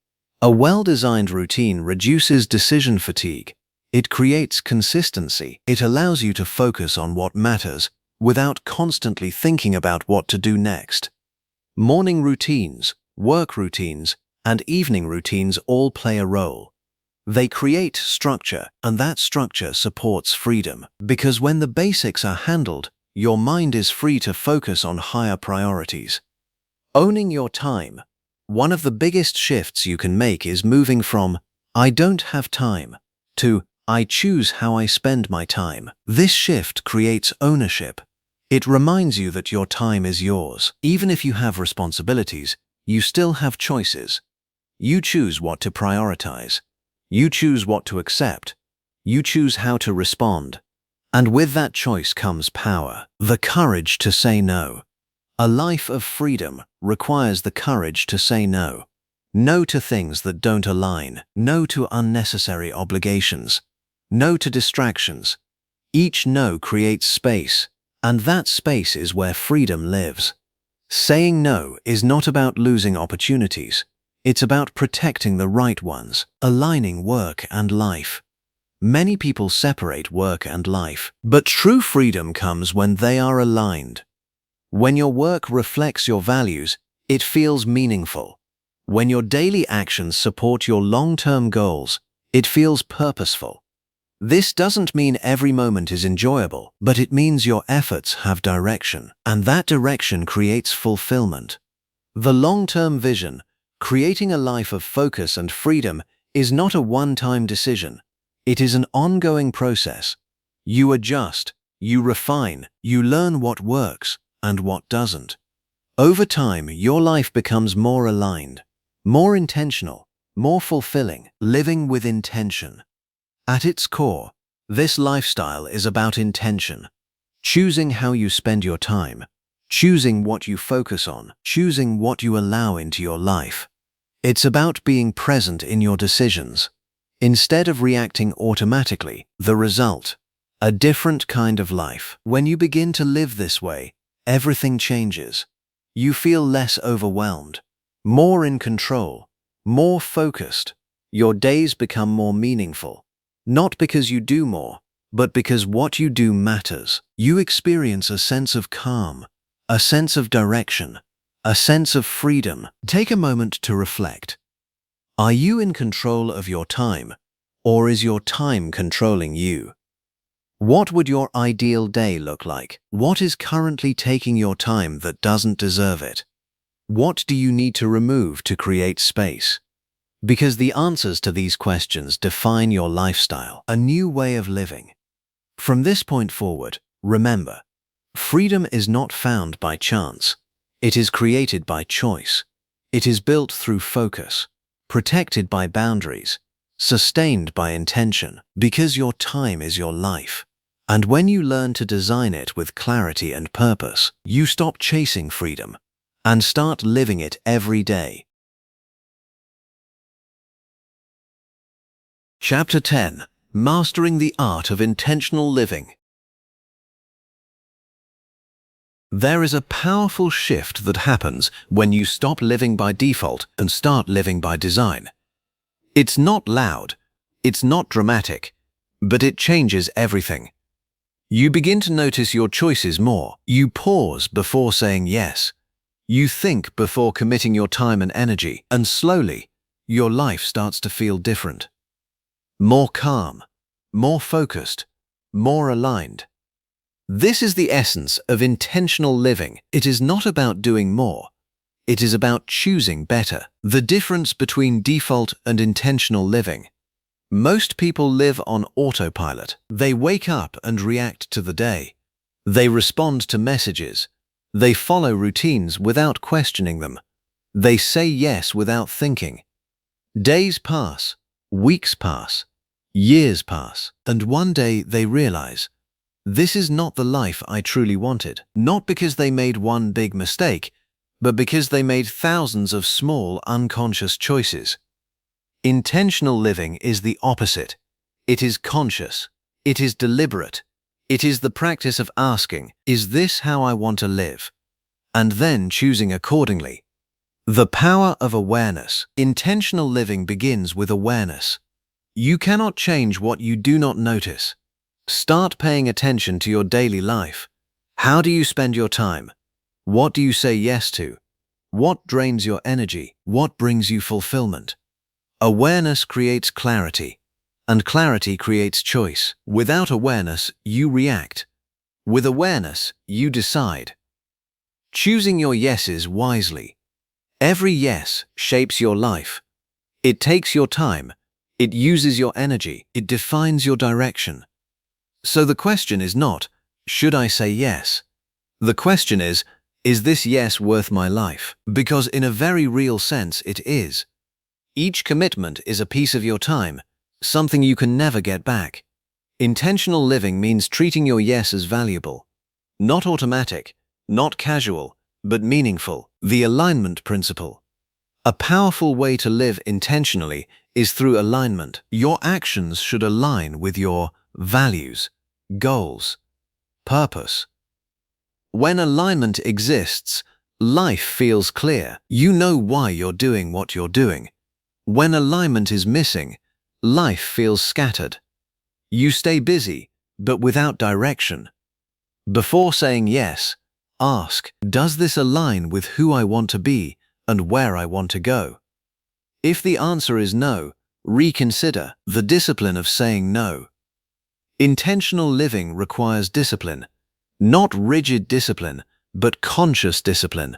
A well-designed routine reduces decision fatigue. It creates consistency. It allows you to focus on what matters without constantly thinking about what to do next. Morning routines, work routines, and evening routines all play a role. They create structure, and that structure supports freedom. Because when the basics are handled, your mind is free to focus on higher priorities. Owning your time. One of the biggest shifts you can make is moving from "I don't have time" to "I choose how I spend my time." This shift creates ownership. It reminds you that your time is yours. Even if you have responsibilities, you still have choices. You choose what to prioritize. You choose what to accept. You choose how to respond. And with that choice comes power, the courage to say no. A life of freedom requires the courage to say no. No to things that don't align. No to unnecessary obligations. No to distractions. Each no creates space, and that space is where freedom lives. Saying no is not about losing opportunities. It's about protecting the right ones, aligning work and life. Many people separate work and life, but true freedom comes when they are aligned. When your work reflects your values, it feels meaningful. When your daily actions support your long-term goals, it feels purposeful. This doesn't mean every moment is enjoyable, but it means your efforts have direction, and that direction creates fulfillment. The long-term vision, creating a life of focus and freedom, is not a one-time decision. It is an ongoing process. You adjust, you refine, you learn what works and what doesn't. Over time, your life becomes more aligned, more intentional, more fulfilling. Living with intention. At its core, this lifestyle is about intention. Choosing how you spend your time, choosing what you focus on, choosing what you allow into your life. It's about being present in your decisions. Instead of reacting automatically, the result, a different kind of life. When you begin to live this way, everything changes. You feel less overwhelmed, more in control, more focused, your days become more meaningful. Not because you do more, but because what you do matters. You experience a sense of calm, a sense of direction, a sense of freedom. Take a moment to reflect. Are you in control of your time, or is your time controlling you? What would your ideal day look like? What is currently taking your time that doesn't deserve it? What do you need to remove to create space? Because the answers to these questions define your lifestyle, a new way of living. From this point forward, remember, freedom is not found by chance. It is created by choice. It is built through focus, protected by boundaries, sustained by intention, because your time is your life. And when you learn to design it with clarity and purpose, you stop chasing freedom and start living it every day. Chapter 10: Mastering the Art of Intentional Living. There is a powerful shift that happens when you stop living by default and start living by design. It's not loud, it's not dramatic, but it changes everything. You begin to notice your choices more. You pause before saying yes. You think before committing your time and energy, and slowly, your life starts to feel different. More calm, more focused, more aligned. This is the essence of intentional living. It is not about doing more. It is about choosing better. The difference between default and intentional living. Most people live on autopilot. They wake up and react to the day. They respond to messages. They follow routines without questioning them. They say yes without thinking. Days pass, weeks pass, years pass, and one day they realize, this is not the life I truly wanted. Not because they made one big mistake, but because they made thousands of small, unconscious choices. Intentional living is the opposite. It is conscious. It is deliberate. It is the practice of asking, is this how I want to live? And then choosing accordingly. The power of awareness. Intentional living begins with awareness. You cannot change what you do not notice. Start paying attention to your daily life. How do you spend your time? What do you say yes to? What drains your energy? What brings you fulfillment? Awareness creates clarity, and clarity creates choice. Without awareness, you react. With awareness, you decide. Choosing your yeses wisely. Every yes shapes your life. It takes your time. It uses your energy. It defines your direction. So the question is not, should I say yes? The question is this yes worth my life? Because in a very real sense, it is. Each commitment is a piece of your time, something you can never get back. Intentional living means treating your yes as valuable. Not automatic, not casual, but meaningful. The alignment principle. A powerful way to live intentionally is through alignment. Your actions should align with your values, goals, purpose. When alignment exists, life feels clear. You know why you're doing what you're doing. When alignment is missing, life feels scattered. You stay busy, but without direction. Before saying yes, ask, does this align with who I want to be and where I want to go? If the answer is no, reconsider. The discipline of saying no. Intentional living requires discipline, not rigid discipline, but conscious discipline.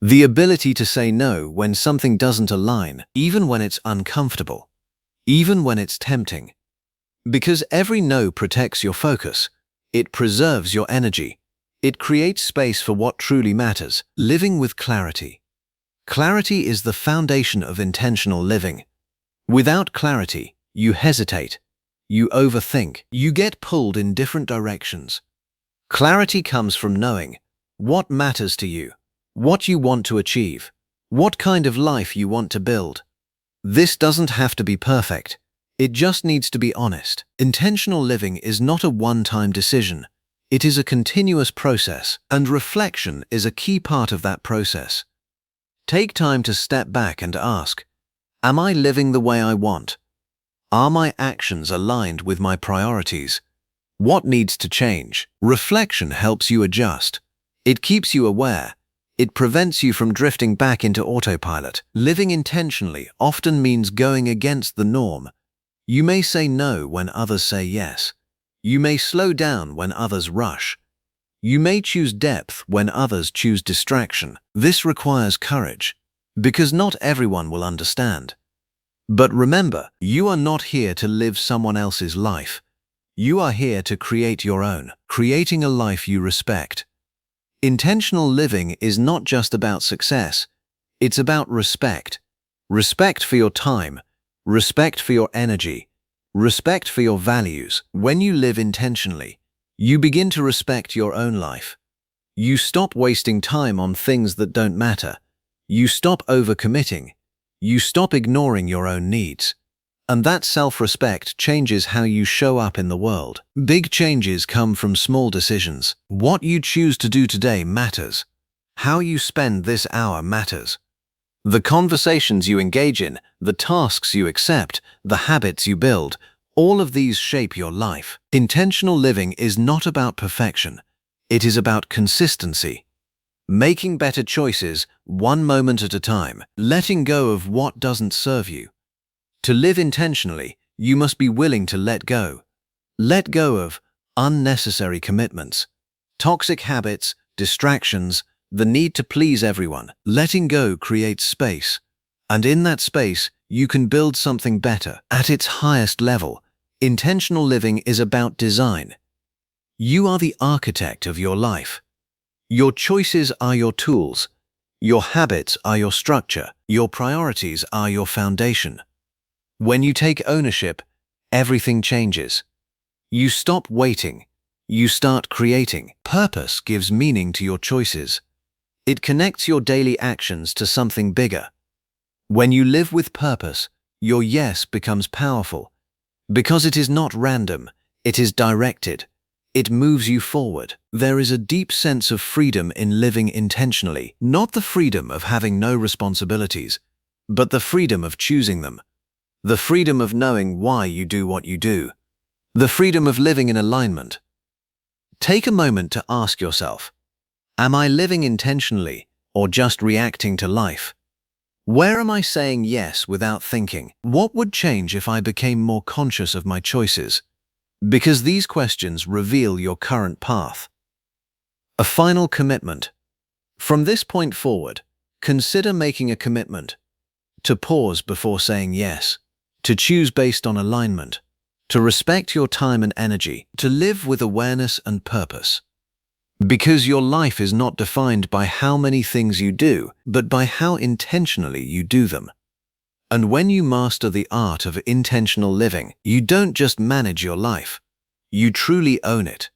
The ability to say no when something doesn't align, even when it's uncomfortable, even when it's tempting. Because every no protects your focus, it preserves your energy, it creates space for what truly matters. Living with clarity. Clarity is the foundation of intentional living. Without clarity, you hesitate, you overthink, you get pulled in different directions. Clarity comes from knowing what matters to you, what you want to achieve, what kind of life you want to build. This doesn't have to be perfect. It just needs to be honest. Intentional living is not a one-time decision. It is a continuous process, and reflection is a key part of that process. Take time to step back and ask, Am I living the way I want? Are my actions aligned with my priorities? What needs to change? Reflection helps you adjust. It keeps you aware. It prevents you from drifting back into autopilot. Living intentionally often means going against the norm. You may say no when others say yes. You may slow down when others rush. You may choose depth when others choose distraction. This requires courage, because not everyone will understand. But remember, you are not here to live someone else's life. You are here to create your own, creating a life you respect. Intentional living is not just about success. It's about respect. Respect for your time, respect for your energy, respect for your values. When you live intentionally, you begin to respect your own life. You stop wasting time on things that don't matter. You stop overcommitting. You stop ignoring your own needs. And that self-respect changes how you show up in the world. Big changes come from small decisions. What you choose to do today matters. How you spend this hour matters. The conversations you engage in, the tasks you accept, the habits you build, all of these shape your life. Intentional living is not about perfection. It is about consistency. Making better choices, one moment at a time, letting go of what doesn't serve you. To live intentionally, you must be willing to let go. Let go of unnecessary commitments, toxic habits, distractions, the need to please everyone. Letting go creates space. And in that space, you can build something better. At its highest level, intentional living is about design. You are the architect of your life. Your choices are your tools. Your habits are your structure. Your priorities are your foundation. When you take ownership, everything changes. You stop waiting. You start creating. Purpose gives meaning to your choices. It connects your daily actions to something bigger. When you live with purpose, your yes becomes powerful. Because it is not random, it is directed. It moves you forward. There is a deep sense of freedom in living intentionally, not the freedom of having no responsibilities, but the freedom of choosing them. The freedom of knowing why you do what you do. The freedom of living in alignment. Take a moment to ask yourself, am I living intentionally or just reacting to life? Where am I saying yes without thinking? What would change if I became more conscious of my choices? Because these questions reveal your current path. A final commitment. From this point forward, consider making a commitment to pause before saying yes, to choose based on alignment, to respect your time and energy, to live with awareness and purpose. Because your life is not defined by how many things you do, but by how intentionally you do them. And when you master the art of intentional living, you don't just manage your life, you truly own it.